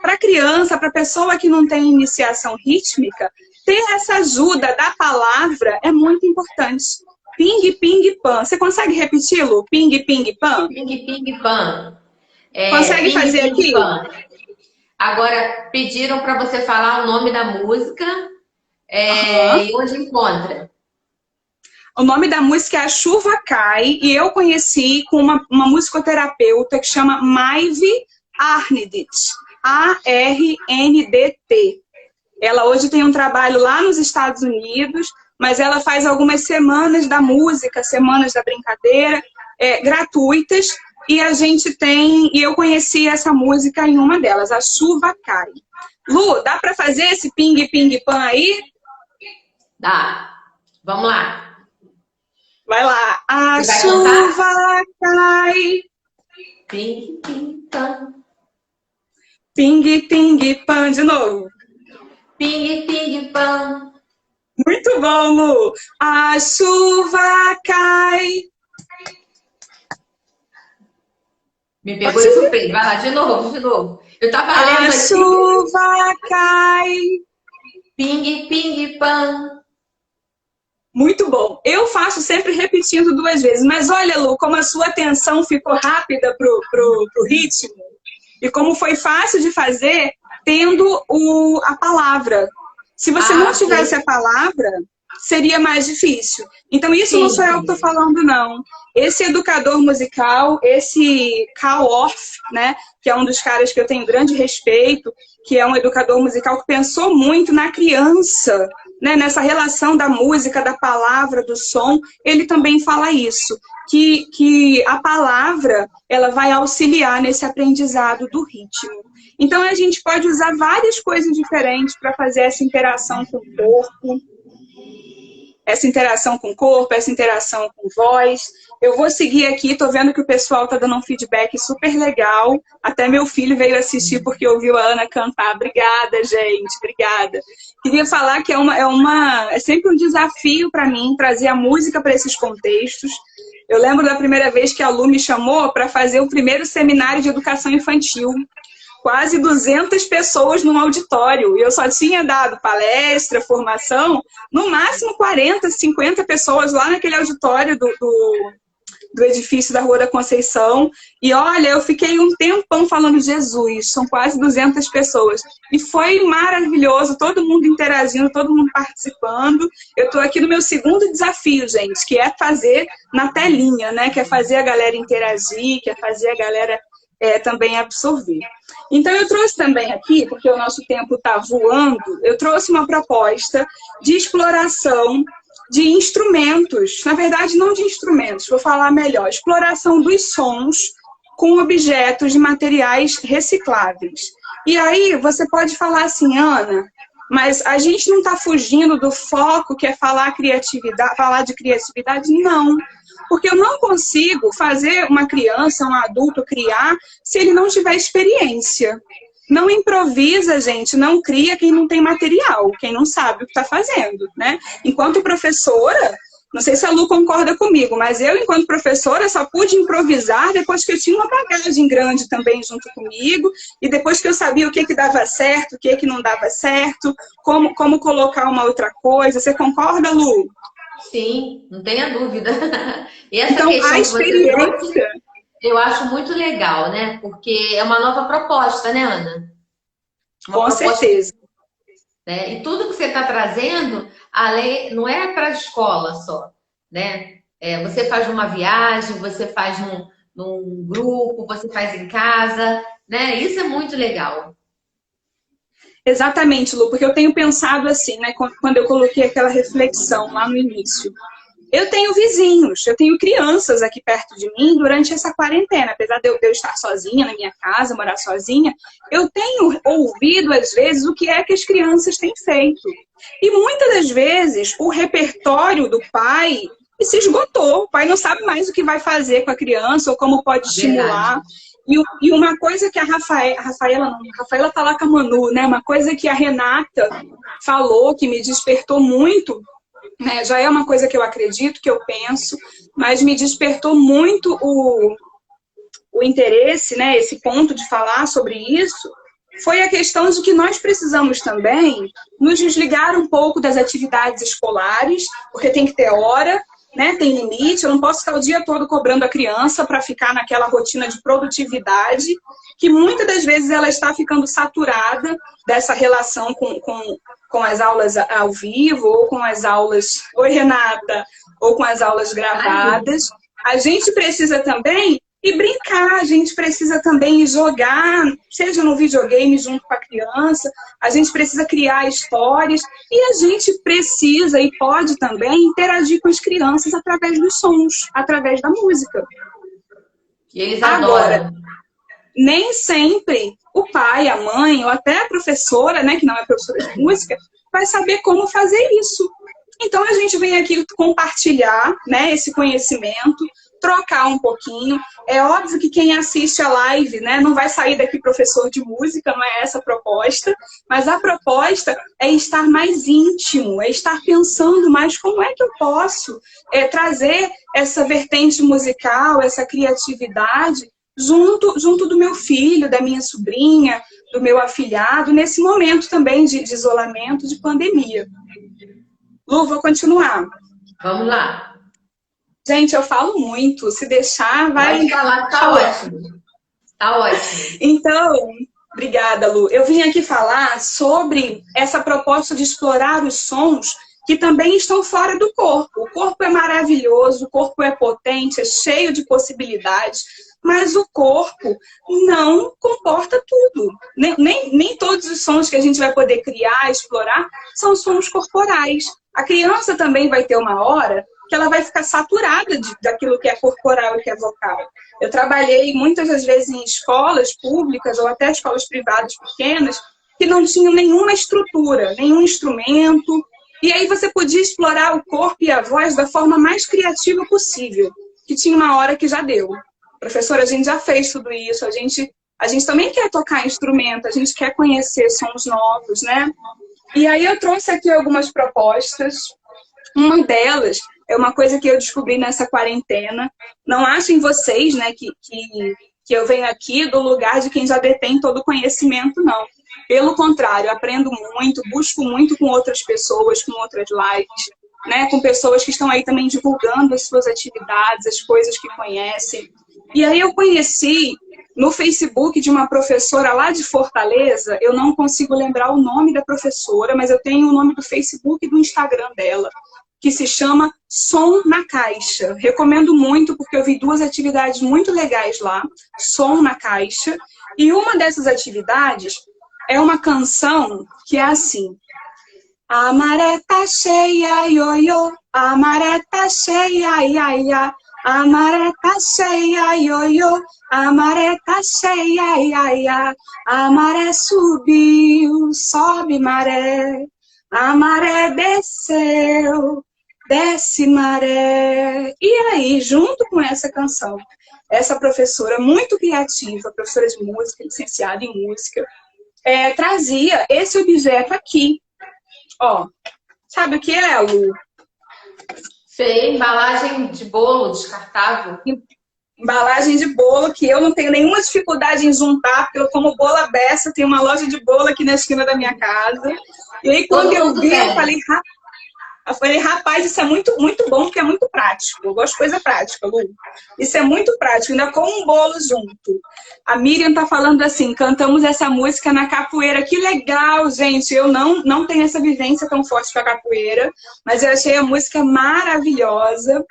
Para criança, para pessoa que não tem iniciação rítmica, ter essa ajuda da palavra é muito importante. Ping, ping, pam. Você consegue repeti-lo? Ping, ping, pam? Ping, ping, pam. Consegue ping, fazer ping, aqui? Pam. Agora, pediram para você falar o nome da música e onde encontra. O nome da música é A Chuva Cai e eu conheci com uma musicoterapeuta que chama Maive Arnedit. A-R-N-D-T. Ela hoje tem um trabalho lá nos Estados Unidos, mas ela faz algumas semanas da música, semanas da brincadeira, gratuitas, e a gente tem, e eu conheci essa música em uma delas, A Chuva Cai. Lu, dá para fazer esse ping, ping, pan aí? Dá. Vamos lá. Vai lá. A chuva cai. Ping, ping, pan. Ping, ping, pan. De novo. Ping, ping, pan. Muito bom, Lu. A chuva cai. Me pegou de surpresa. Vai lá, de novo, de novo. Eu tava lendo A chuva cai. Ping, ping, pan. Muito bom. Eu faço sempre repetindo 2 vezes. Mas olha, Lu, como a sua atenção ficou rápida pro ritmo e como foi fácil de fazer tendo a palavra. Se você não tivesse a palavra, seria mais difícil. Então, isso não sou eu que estou falando, não. Esse educador musical, esse Carl Orff, né, que é um dos caras que eu tenho grande respeito, que é um educador musical que pensou muito na criança, né, nessa relação da música, da palavra, do som, ele também fala isso, que a palavra ela vai auxiliar nesse aprendizado do ritmo. Então, a gente pode usar várias coisas diferentes para fazer essa interação com o corpo, essa interação com voz. Eu vou seguir aqui, tô vendo que o pessoal tá dando um feedback super legal. Até meu filho veio assistir porque ouviu a Ana cantar. Obrigada, gente, obrigada. Queria falar que é sempre um desafio para mim trazer a música para esses contextos. Eu lembro da primeira vez que a Lu me chamou para fazer o primeiro seminário de educação infantil. Quase 200 pessoas num auditório. E eu só tinha dado palestra, formação, no máximo 40, 50 pessoas lá naquele auditório do edifício da Rua da Conceição. E olha, eu fiquei um tempão falando Jesus, são quase 200 pessoas. E foi maravilhoso, todo mundo interagindo, todo mundo participando. Eu estou aqui no meu segundo desafio, gente, que é fazer na telinha, né? Que é fazer a galera interagir, que é fazer a galera também absorver. Então eu trouxe também aqui, porque o nosso tempo está voando, eu trouxe uma proposta de exploração de instrumentos, na verdade não de instrumentos, vou falar melhor, exploração dos sons com objetos de materiais recicláveis. E aí você pode falar assim, Ana, mas a gente não está fugindo do foco que é falar de criatividade? Não, porque eu não consigo fazer uma criança, um adulto criar se ele não tiver experiência. Não improvisa, gente, não cria quem não tem material, quem não sabe o que está fazendo, né? Enquanto professora, não sei se a Lu concorda comigo, mas eu, enquanto professora, só pude improvisar depois que eu tinha uma bagagem grande também junto comigo, e depois que eu sabia o que dava certo, o que não dava certo, como colocar uma outra coisa. Você concorda, Lu? Sim, não tenha dúvida. E essa então, questão a experiência... eu acho muito legal, né? Porque é uma nova proposta, né, Ana? Com certeza. Né? E tudo que você está trazendo, além, não é para a escola só, né? Você faz numa viagem, você faz num grupo, você faz em casa, né? Isso é muito legal. Exatamente, Lu, porque eu tenho pensado assim, né? Quando eu coloquei aquela reflexão lá no início. Eu tenho vizinhos, eu tenho crianças aqui perto de mim durante essa quarentena. Apesar de eu estar sozinha na minha casa, morar sozinha, eu tenho ouvido, às vezes, o que é que as crianças têm feito. E muitas das vezes, o repertório do pai se esgotou. O pai não sabe mais o que vai fazer com a criança ou como pode estimular. E uma coisa que a Rafaela tá lá com a Manu, né? Uma coisa que a Renata falou, que me despertou muito, né, já é uma coisa que eu acredito, que eu penso, mas me despertou muito o interesse, né, esse ponto de falar sobre isso, foi a questão de que nós precisamos também nos desligar um pouco das atividades escolares, porque tem que ter hora, né, tem limite, eu não posso ficar o dia todo cobrando a criança para ficar naquela rotina de produtividade, que muitas das vezes ela está ficando saturada dessa relação com as aulas ao vivo, ou com as aulas... Oi, Renata! Ou com as aulas gravadas. A gente precisa também ir brincar, a gente precisa também ir jogar, seja no videogame junto com a criança, a gente precisa criar histórias, e a gente precisa e pode também interagir com as crianças através dos sons, através da música. E eles adoram. Nem sempre o pai, a mãe, ou até a professora, né, que não é professora de música, vai saber como fazer isso. Então, a gente vem aqui compartilhar, né, esse conhecimento, trocar um pouquinho. É óbvio que quem assiste a live, né, não vai sair daqui professor de música, não é essa a proposta, mas a proposta é estar mais íntimo, é estar pensando mais como é que eu posso trazer essa vertente musical, essa criatividade, junto do meu filho, da minha sobrinha, do meu afilhado, nesse momento também de isolamento, de pandemia. Lu, vou continuar. Vamos lá. Gente, eu falo muito, se deixar, vai... Pode falar, tá ótimo. Tá ótimo. Então, obrigada, Lu. Eu vim aqui falar sobre essa proposta de explorar os sons que também estão fora do corpo. O corpo é maravilhoso, o corpo é potente, é cheio de possibilidades, mas o corpo não comporta tudo. Nem todos os sons que a gente vai poder criar, explorar, são sons corporais. A criança também vai ter uma hora que ela vai ficar saturada daquilo que é corporal e que é vocal. Eu trabalhei muitas das vezes em escolas públicas ou até escolas privadas pequenas que não tinham nenhuma estrutura, nenhum instrumento. E aí você podia explorar o corpo e a voz da forma mais criativa possível, que tinha uma hora que já deu. Professora, a gente já fez tudo isso, a gente também quer tocar instrumento, a gente quer conhecer sons novos, né? E aí eu trouxe aqui algumas propostas. Uma delas é uma coisa que eu descobri nessa quarentena. Não achem vocês, né, que eu venho aqui do lugar de quem já detém todo o conhecimento, não. Pelo contrário, aprendo muito, busco muito com outras pessoas, com outras lives. né, com pessoas que estão aí também divulgando as suas atividades, as coisas que conhecem. E aí eu conheci no Facebook de uma professora lá de Fortaleza, eu não consigo lembrar o nome da professora, mas eu tenho o nome do Facebook e do Instagram dela, que se chama Som na Caixa. Recomendo muito, porque eu vi 2 atividades muito legais lá, Som na Caixa, e uma dessas atividades é uma canção que é assim: a maré tá cheia, ioiô, a maré tá cheia, iaia, a maré tá cheia, ioiô, a maré tá cheia, iaia, a maré subiu, sobe maré, a maré desceu, desce maré. E aí, junto com essa canção, essa professora muito criativa, professora de música, licenciada em música, trazia esse objeto aqui. Ó, sabe o que é, Lu? Sei, embalagem de bolo descartável. Embalagem de bolo, que eu não tenho nenhuma dificuldade em juntar, porque eu como bolo à beça, tem uma loja de bolo aqui na esquina da minha casa. E aí, quando eu vi, eu falei, rapaz, isso é muito, muito bom, porque é muito prático. Eu gosto de coisa prática, Lu. Isso é muito prático, ainda com um bolo junto. A Miriam tá falando assim, cantamos essa música na capoeira. Que legal, gente. Eu não tenho essa vivência tão forte com a capoeira, mas eu achei a música maravilhosa.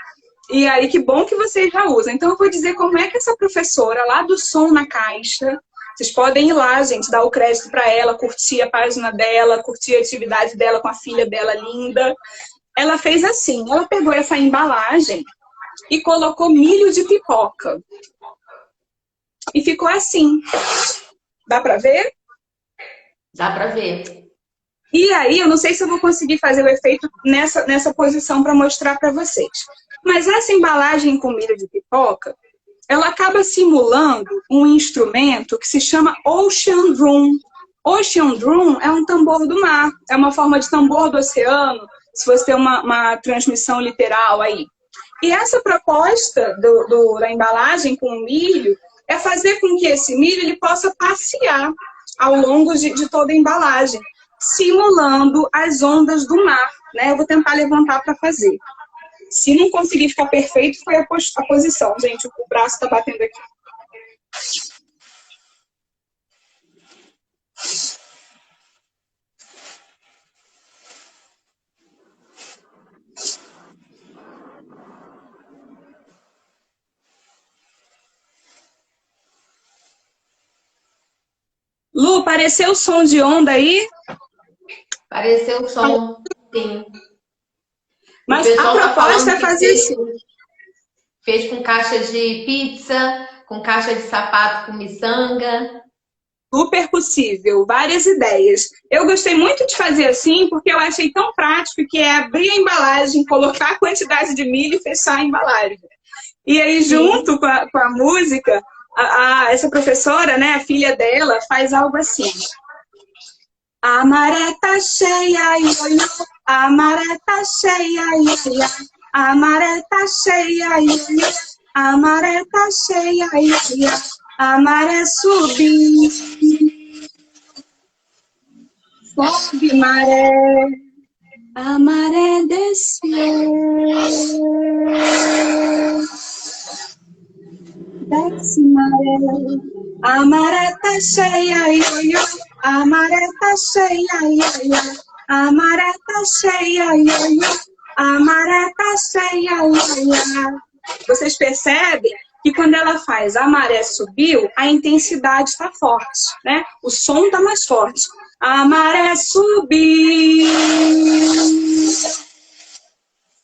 E aí, que bom que vocês já usam. Então, eu vou dizer como é que essa professora lá do Som na Caixa, vocês podem ir lá, gente, dar o crédito para ela, curtir a página dela, curtir a atividade dela com a filha dela linda. Ela fez assim, ela pegou essa embalagem e colocou milho de pipoca. E ficou assim. Dá para ver? Dá para ver. E aí, eu não sei se eu vou conseguir fazer o efeito nessa posição para mostrar para vocês. Mas essa embalagem com milho de pipoca, ela acaba simulando um instrumento que se chama Ocean Drum. Ocean Drum é um tambor do mar, é uma forma de tambor do oceano, se você tem uma transmissão literal aí. E essa proposta da embalagem com o milho é fazer com que esse milho ele possa passear ao longo de toda a embalagem, simulando as ondas do mar, né? Eu vou tentar levantar para fazer. Se não conseguir ficar perfeito, foi a posição. Gente, o braço está batendo aqui. Lu, apareceu o som de onda aí? Apareceu o som, sim. Mas a proposta é fazer assim. Fez com caixa de pizza, com caixa de sapato com miçanga. Super possível, várias ideias. Eu gostei muito de fazer assim, porque eu achei tão prático, que é abrir a embalagem, colocar a quantidade de milho e fechar a embalagem. E aí, junto com a música, essa professora, né, a filha dela, faz algo assim. A maré tá cheia, ioiô, a maré tá cheia, ioiô, a maré tá cheia, ioiô, a maré tá cheia, ioiô, a maré subiu, sobe maré, a maré desceu, desce maré, a maré tá cheia, ioiô, a maré tá cheia, ioiô, a maré tá cheia, ioiô, a maré tá cheia, ioiô. Vocês percebem que quando ela faz a maré subiu, a intensidade está forte, né? O som está mais forte. A maré subiu,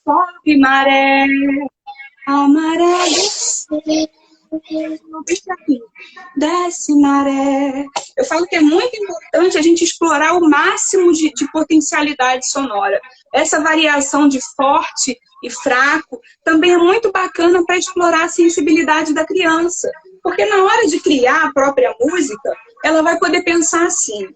sobe maré, a maré desceu. Desce maré. Eu falo que é muito importante a gente explorar o máximo de potencialidade sonora. Essa variação de forte e fraco também é muito bacana para explorar a sensibilidade da criança. Porque na hora de criar a própria música, ela vai poder pensar assim: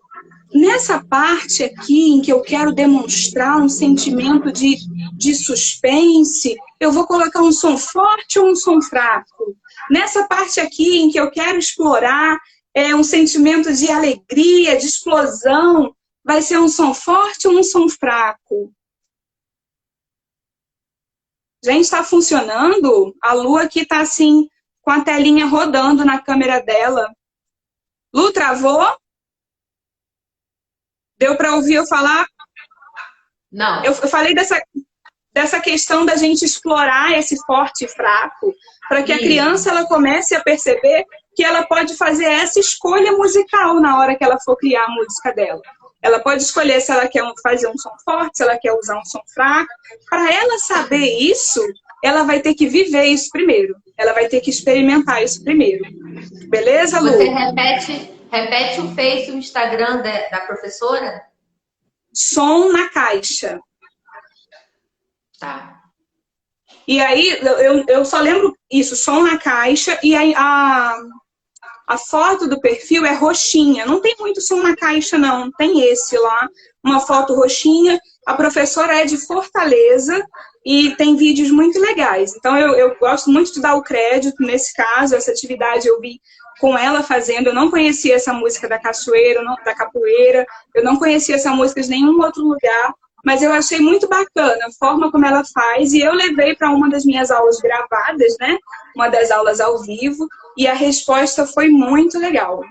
nessa parte aqui em que eu quero demonstrar um sentimento de suspense, eu vou colocar um som forte ou um som fraco? Nessa parte aqui em que eu quero explorar um sentimento de alegria, de explosão, vai ser um som forte ou um som fraco? Gente, está funcionando? A Lu aqui está assim, com a telinha rodando na câmera dela. Lu, travou? Deu para ouvir eu falar? Não. Eu falei dessa questão da gente explorar esse forte e fraco, para que a criança ela comece a perceber que ela pode fazer essa escolha musical na hora que ela for criar a música dela. Ela pode escolher se ela quer fazer um som forte, se ela quer usar um som fraco. Para ela saber isso, ela vai ter que viver isso primeiro. Ela vai ter que experimentar isso primeiro. Beleza, Lu? Você repete o Face, o Instagram da professora? Som na Caixa. Tá. E aí, eu só lembro isso, Som na Caixa, e aí a foto do perfil é roxinha. Não tem muito som na caixa, não. Tem esse lá, uma foto roxinha. A professora é de Fortaleza e tem vídeos muito legais. Então, eu gosto muito de dar o crédito nesse caso. Essa atividade eu vi com ela fazendo. Eu não conhecia essa música da cachoeira, da capoeira. Eu não conhecia essa música de nenhum outro lugar. Mas eu achei muito bacana a forma como ela faz. E eu levei para uma das minhas aulas gravadas, né? Uma das aulas ao vivo. E a resposta foi muito legal.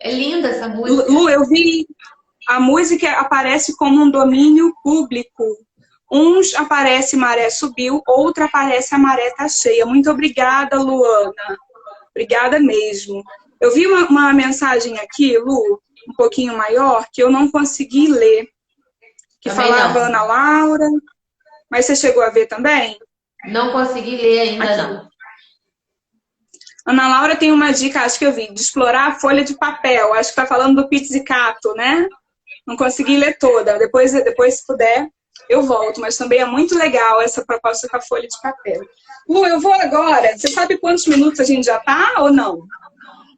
É linda essa música. Lu, eu vi... A música aparece como um domínio público. Uns aparece maré subiu, outra aparece a maré tá cheia. Muito obrigada, Luana. Obrigada mesmo. Eu vi uma mensagem aqui, Lu, um pouquinho maior, que eu não consegui ler. Que Também falava não. Ana Laura. Mas você chegou a ver também? Não consegui ler ainda, aqui. não. Ana Laura tem uma dica, acho que eu vi, de explorar a folha de papel. Acho que está falando do pizzicato, né? Não consegui ler toda. Depois, se puder, eu volto. Mas também é muito legal essa proposta com a folha de papel. Lu, eu vou agora. Você sabe quantos minutos a gente já tá ou não?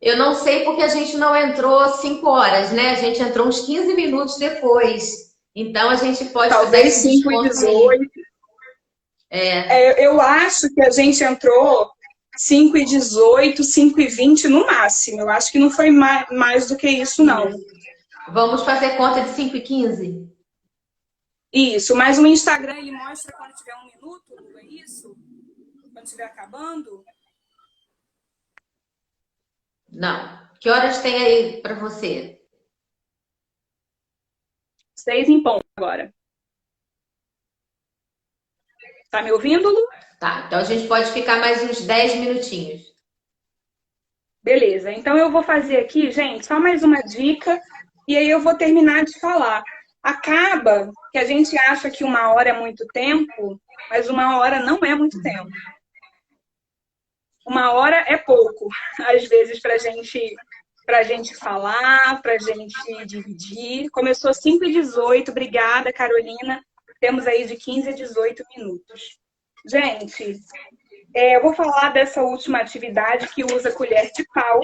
Eu não sei porque a gente não entrou 5 horas, né? A gente entrou uns 15 minutos depois. Então, a gente pode talvez 5h18. Eu acho que a gente entrou 5h18, 5h20 no máximo. Eu acho que não foi mais do que isso, não. Vamos fazer conta de 5h15? Isso, mas o Instagram ele mostra quando tiver 1 minuto, não é isso? Quando estiver acabando? Não. Que horas tem aí para você? 6 em ponto agora. Tá me ouvindo, Lu? Tá, então a gente pode ficar mais uns 10 minutinhos. Beleza, então eu vou fazer aqui, gente, só mais uma dica e aí eu vou terminar de falar. Acaba que a gente acha que 1 hora é muito tempo, mas 1 hora não é muito tempo. 1 hora é pouco, às vezes, pra gente falar, pra gente dividir. Começou 5h18, obrigada, Carolina. Temos aí de 15 a 18 minutos. Gente, eu vou falar dessa última atividade que usa colher de pau,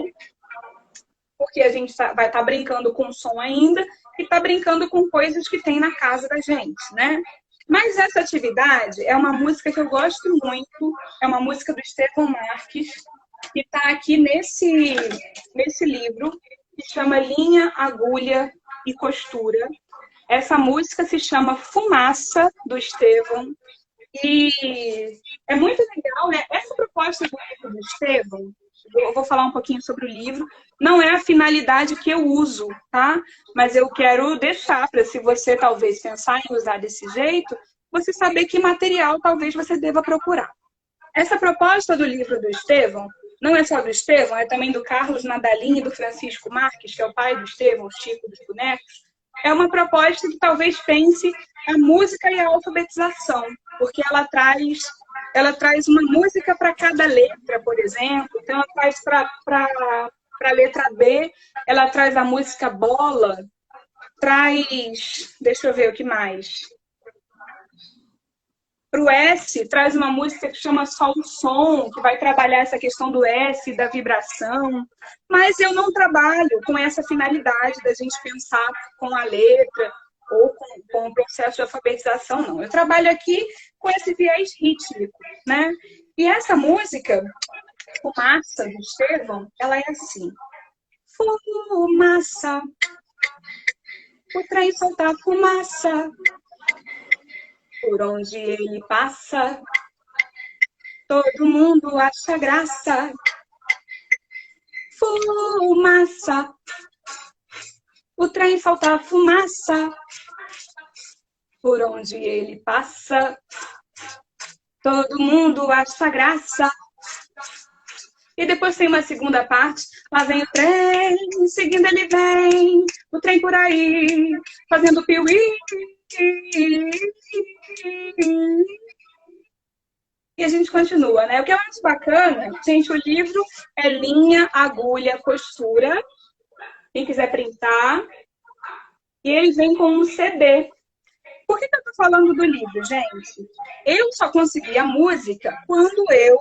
porque a gente vai estar brincando com som ainda e está brincando com coisas que tem na casa da gente, né? Mas essa atividade é uma música que eu gosto muito, é uma música do Estevão Marques, que está aqui nesse livro, que chama Linha, Agulha e Costura. Essa música se chama Fumaça, do Estevão, e é muito legal, né? Essa proposta do livro do Estevão, eu vou falar um pouquinho sobre o livro, não é a finalidade que eu uso, tá? Mas eu quero deixar para, se você talvez pensar em usar desse jeito, você saber que material talvez você deva procurar. Essa proposta do livro do Estevão, não é só do Estevão, é também do Carlos Nadalim e do Francisco Marques, que é o pai do Estevão, o Chico dos bonecos. É uma proposta que talvez pense a música e a alfabetização, porque ela traz uma música para cada letra, por exemplo. Então, ela traz para a letra B, ela traz a música bola, deixa eu ver o que mais. Para o S, traz uma música que chama Só o Som, que vai trabalhar essa questão do S, da vibração. Mas eu não trabalho com essa finalidade da gente pensar com a letra ou com o processo de alfabetização, não. Eu trabalho aqui com esse viés rítmico, né? E essa música, Fumaça, do Estevão, ela é assim. Fumaça, o trem solta fumaça, por onde ele passa, todo mundo acha graça. Fumaça, o trem solta fumaça, por onde ele passa, todo mundo acha graça. E depois tem uma segunda parte, lá vem o trem, seguindo ele vem, o trem por aí, fazendo piuí. E a gente continua, né? O que eu acho bacana, gente, o livro é linha, agulha, costura. Quem quiser printar. E ele vem com um CD. Por que eu tô falando do livro, gente? Eu só consegui a música quando eu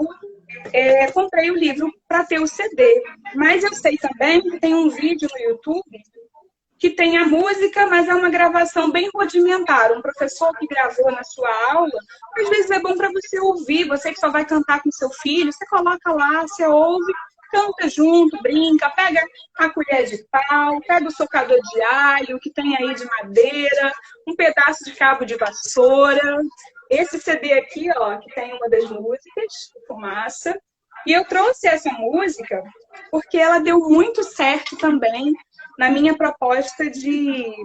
comprei o livro para ter o CD. Mas eu sei também que tem um vídeo no YouTube que tem a música, mas é uma gravação bem rudimentar. Um professor que gravou na sua aula, às vezes é bom para você ouvir, você que só vai cantar com seu filho, você coloca lá, você ouve, canta junto, brinca, pega a colher de pau, pega o socador de alho, que tem aí de madeira, um pedaço de cabo de vassoura. Esse CD aqui, ó, que tem uma das músicas, Fumaça. E eu trouxe essa música porque ela deu muito certo também na minha proposta de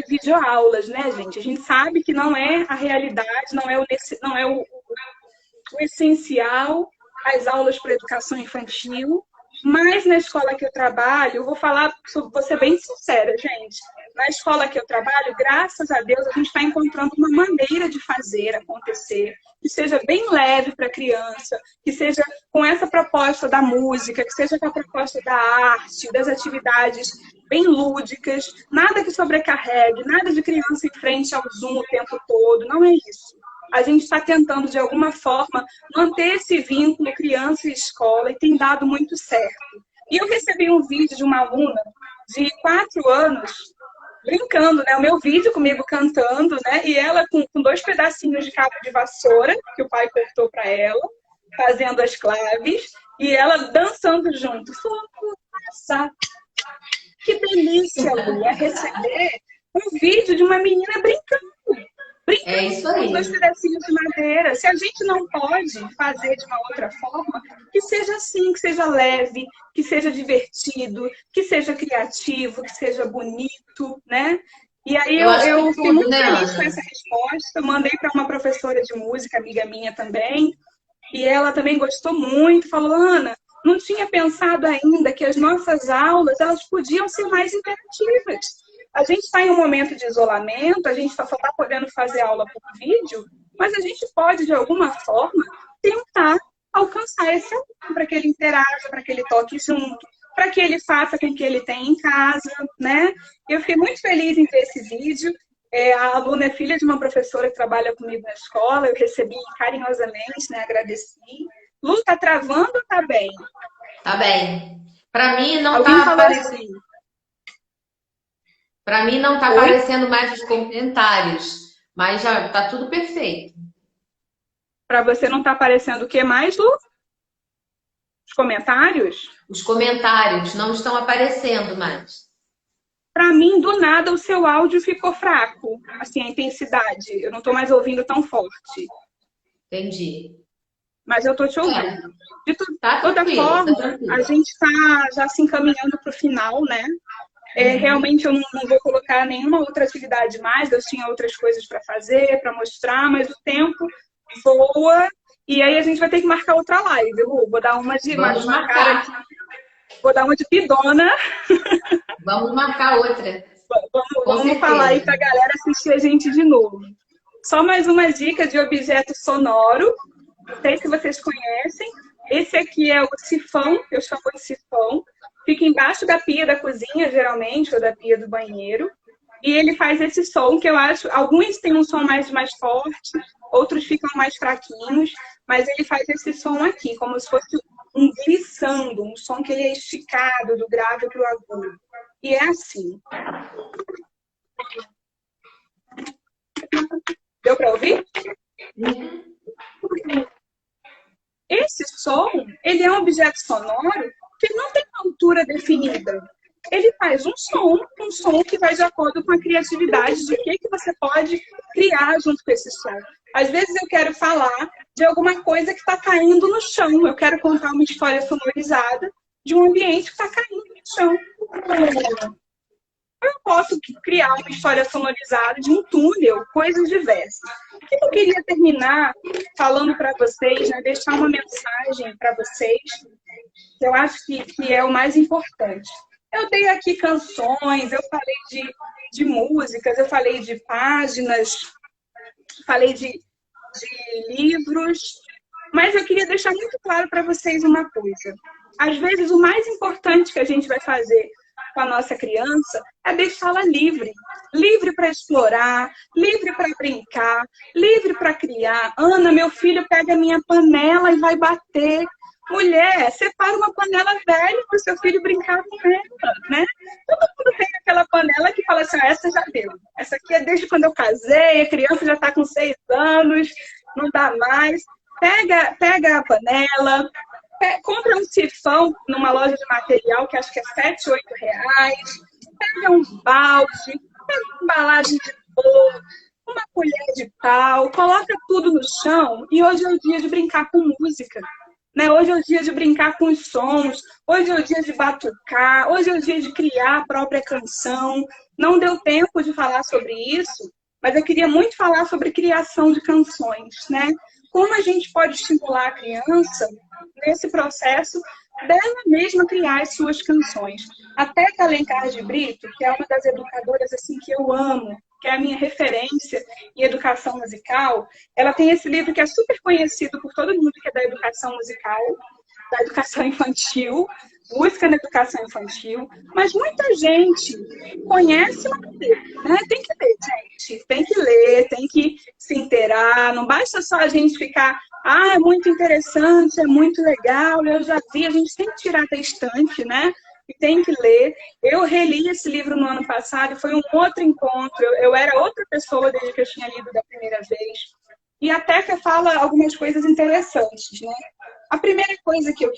videoaulas, né, gente? A gente sabe que não é a realidade, não é o essencial as aulas para educação infantil, mas na escola que eu trabalho, eu vou ser bem sincera, gente. Na escola que eu trabalho, graças a Deus, a gente está encontrando uma maneira de fazer acontecer, que seja bem leve para a criança, que seja com essa proposta da música, que seja com a proposta da arte, das atividades bem lúdicas, nada que sobrecarregue, nada de criança em frente ao Zoom o tempo todo, não é isso. A gente está tentando, de alguma forma, manter esse vínculo criança e escola e tem dado muito certo. E eu recebi um vídeo de uma aluna de 4 anos, brincando, né? O meu vídeo comigo cantando, né? E ela com 2 pedacinhos de cabo de vassoura, que o pai cortou para ela, fazendo as claves, e ela dançando junto. Nossa, que delícia, Lu, é receber um vídeo de uma menina brincando. É isso aí. Com 2 pedacinhos de madeira. Se a gente não pode fazer de uma outra forma, que seja assim, que seja leve, que seja divertido, que seja criativo, que seja bonito, né? E aí eu fiquei muito feliz com essa resposta. Mandei para uma professora de música, amiga minha também, e ela também gostou muito. Falou, Ana, não tinha pensado ainda que as nossas aulas elas podiam ser mais interativas. A gente está em um momento de isolamento, a gente só está podendo fazer aula por vídeo, mas a gente pode, de alguma forma, tentar alcançar esse aluno para que ele interaja, para que ele toque junto, para que ele faça com o que ele tem em casa, né? Eu fiquei muito feliz em ver esse vídeo. A aluna é filha de uma professora que trabalha comigo na escola, eu recebi carinhosamente, né? Agradeci. Lu, tá travando ou tá bem? Tá bem. Para mim não Alguém tá falou aparecendo. assim. Para mim não tá aparecendo mais os comentários, mas já tá tudo perfeito. Para você não tá aparecendo o que mais, Lu? Os comentários? Os comentários não estão aparecendo mais. Para mim, do nada, o seu áudio ficou fraco. Assim, a intensidade. Eu não tô mais ouvindo tão forte. Entendi. Mas eu tô te ouvindo. De Tá toda tranquilo, forma, tá tranquilo. a gente tá já se encaminhando para o final, né? Realmente eu não vou colocar nenhuma outra atividade mais, eu tinha outras coisas para fazer, para mostrar, mas o tempo voa e aí a gente vai ter que marcar outra live, Lu. Vou dar uma de marcar aqui. Vou dar uma de pidona. Vamos marcar outra. Vamos falar aí para a galera assistir a gente de novo. Só mais uma dica de objeto sonoro. Não sei se vocês conhecem. Esse aqui é o sifão, eu chamo de sifão. Fica embaixo da pia da cozinha, geralmente, ou da pia do banheiro. E ele faz esse som que eu acho... Alguns têm um som mais forte, outros ficam mais fraquinhos. Mas ele faz esse som aqui, como se fosse um glissando, um som que ele é esticado do grave para o agudo. E é assim. Deu para ouvir? Esse som, ele é um objeto sonoro que não tem altura definida. ele faz um som que vai de acordo com a criatividade de que você pode criar junto com esse som. Às vezes eu quero falar de alguma coisa que está caindo no chão, eu quero contar uma história sonorizada de um ambiente que está caindo no chão. Eu posso criar uma história sonorizada de um túnel, coisas diversas. O que eu queria terminar falando para vocês, né, deixar uma mensagem para vocês, que eu acho que é o mais importante. Eu dei aqui canções, eu falei de músicas, eu falei de páginas, falei de livros, mas eu queria deixar muito claro para vocês uma coisa. Às vezes, o mais importante que a gente vai fazer com a nossa criança é deixá-la livre. Livre para explorar, livre para brincar, livre para criar. Ana, meu filho pega minha panela e vai bater. Mulher, separa uma panela velha para o seu filho brincar com ela, né? Todo mundo tem aquela panela que fala assim, essa já deu. Essa aqui é desde quando eu casei, a criança já está com 6 anos, não dá mais. Pega a panela, compra um sifão numa loja de material, que acho que é R$7, R$8. Pega um balde, pega uma embalagem de bolo, uma colher de pau, coloca tudo no chão e hoje é o dia de brincar com música. Né? Hoje é o dia de brincar com os sons, hoje é o dia de batucar, hoje é o dia de criar a própria canção. Não deu tempo de falar sobre isso, mas eu queria muito falar sobre criação de canções, né? Como a gente pode estimular a criança nesse processo dela mesma criar as suas canções. A Teca Alencar de Brito, que é uma das educadoras assim, que eu amo, que é a minha referência em educação musical, ela tem esse livro que é super conhecido por todo mundo que é da educação musical, da educação infantil, música na educação infantil, mas muita gente conhece, mas não lê, né? Tem que ler, gente. Tem que ler, tem que se inteirar. Não basta só a gente ficar, é muito interessante, é muito legal, eu já vi, a gente tem que tirar da estante, né? E tem que ler. Eu reli esse livro no ano passado, foi um outro encontro, eu era outra pessoa desde que eu tinha lido da primeira vez. E a Teca fala algumas coisas interessantes, né? A primeira coisa que eu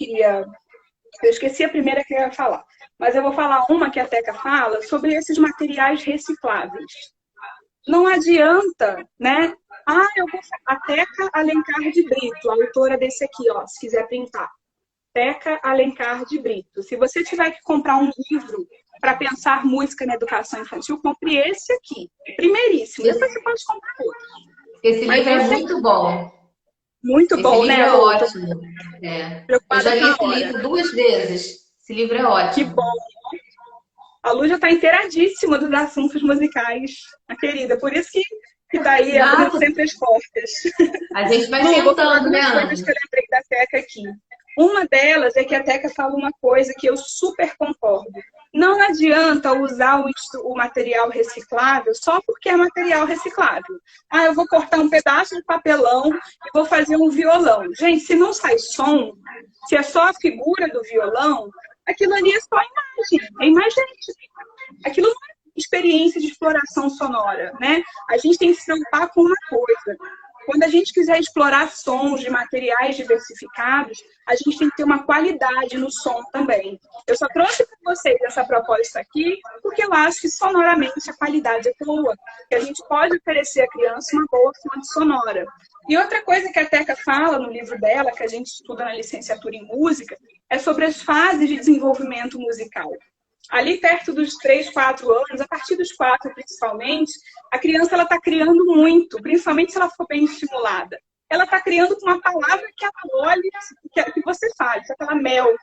esqueci a primeira que eu ia falar, mas eu vou falar uma que a Teca fala sobre esses materiais recicláveis. Não adianta, né? A Teca Alencar de Brito, a autora desse aqui, ó, se quiser printar. Teca Alencar de Brito. Se você tiver que comprar um livro para pensar música na educação infantil, compre esse aqui, primeiríssimo. Depois você pode comprar outro. Esse livro é muito bom. Muito bom, né? Esse livro é ótimo. Eu já li esse livro 2 vezes. Esse livro é ótimo. Que bom. A Lu já está inteiradíssima dos assuntos musicais, a querida. Por isso que tá aí abrindo sempre as portas. A gente vai tentando, né, Ana? Coisas que eu lembrei da Teca aqui. Uma delas é que a Teca fala uma coisa que eu super concordo. Não adianta usar o material reciclável só porque é material reciclável. Eu vou cortar um pedaço de papelão e vou fazer um violão. Gente, se não sai som, se é só a figura do violão, aquilo ali é só imagem, é imagem. Aquilo não é experiência de exploração sonora, né? A gente tem que se preocupar com uma coisa. Quando a gente quiser explorar sons de materiais diversificados, a gente tem que ter uma qualidade no som também. Eu só trouxe para vocês essa proposta aqui porque eu acho que sonoramente a qualidade é boa, que a gente pode oferecer à criança uma boa fonte sonora. E outra coisa que a Teca fala no livro dela, que a gente estuda na licenciatura em música, é sobre as fases de desenvolvimento musical. Ali perto dos 3, 4 anos, a partir dos 4 principalmente, a criança está criando muito, principalmente se ela for bem estimulada. Ela está criando com uma palavra que acolhe, que você faz, aquela mel.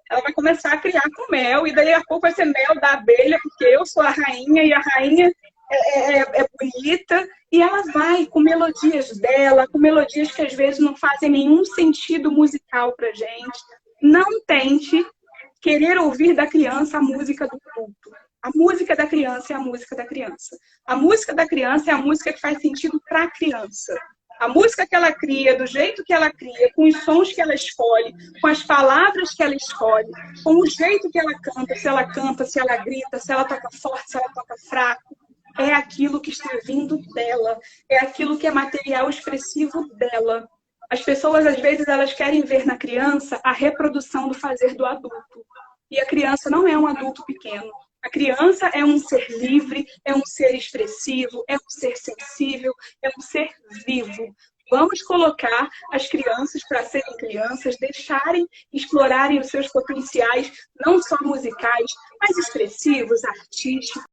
Ela vai começar a criar com mel, e daí a pouco vai ser mel da abelha, porque eu sou a rainha, e a rainha é bonita, e ela vai com melodias dela, com melodias que às vezes não fazem nenhum sentido musical pra gente. Não tente querer ouvir da criança a música do culto. A música da criança é a música da criança. A música da criança é a música que faz sentido para a criança. A música que ela cria, do jeito que ela cria, com os sons que ela escolhe, com as palavras que ela escolhe, com o jeito que ela canta, se ela grita, se ela toca forte, se ela toca fraco, é aquilo que está vindo dela, é aquilo que é material expressivo dela. As pessoas, às vezes, elas querem ver na criança a reprodução do fazer do adulto. E a criança não é um adulto pequeno. A criança é um ser livre, é um ser expressivo, é um ser sensível, é um ser vivo. Vamos colocar as crianças para serem crianças, deixarem explorarem os seus potenciais, não só musicais, mas expressivos, artísticos.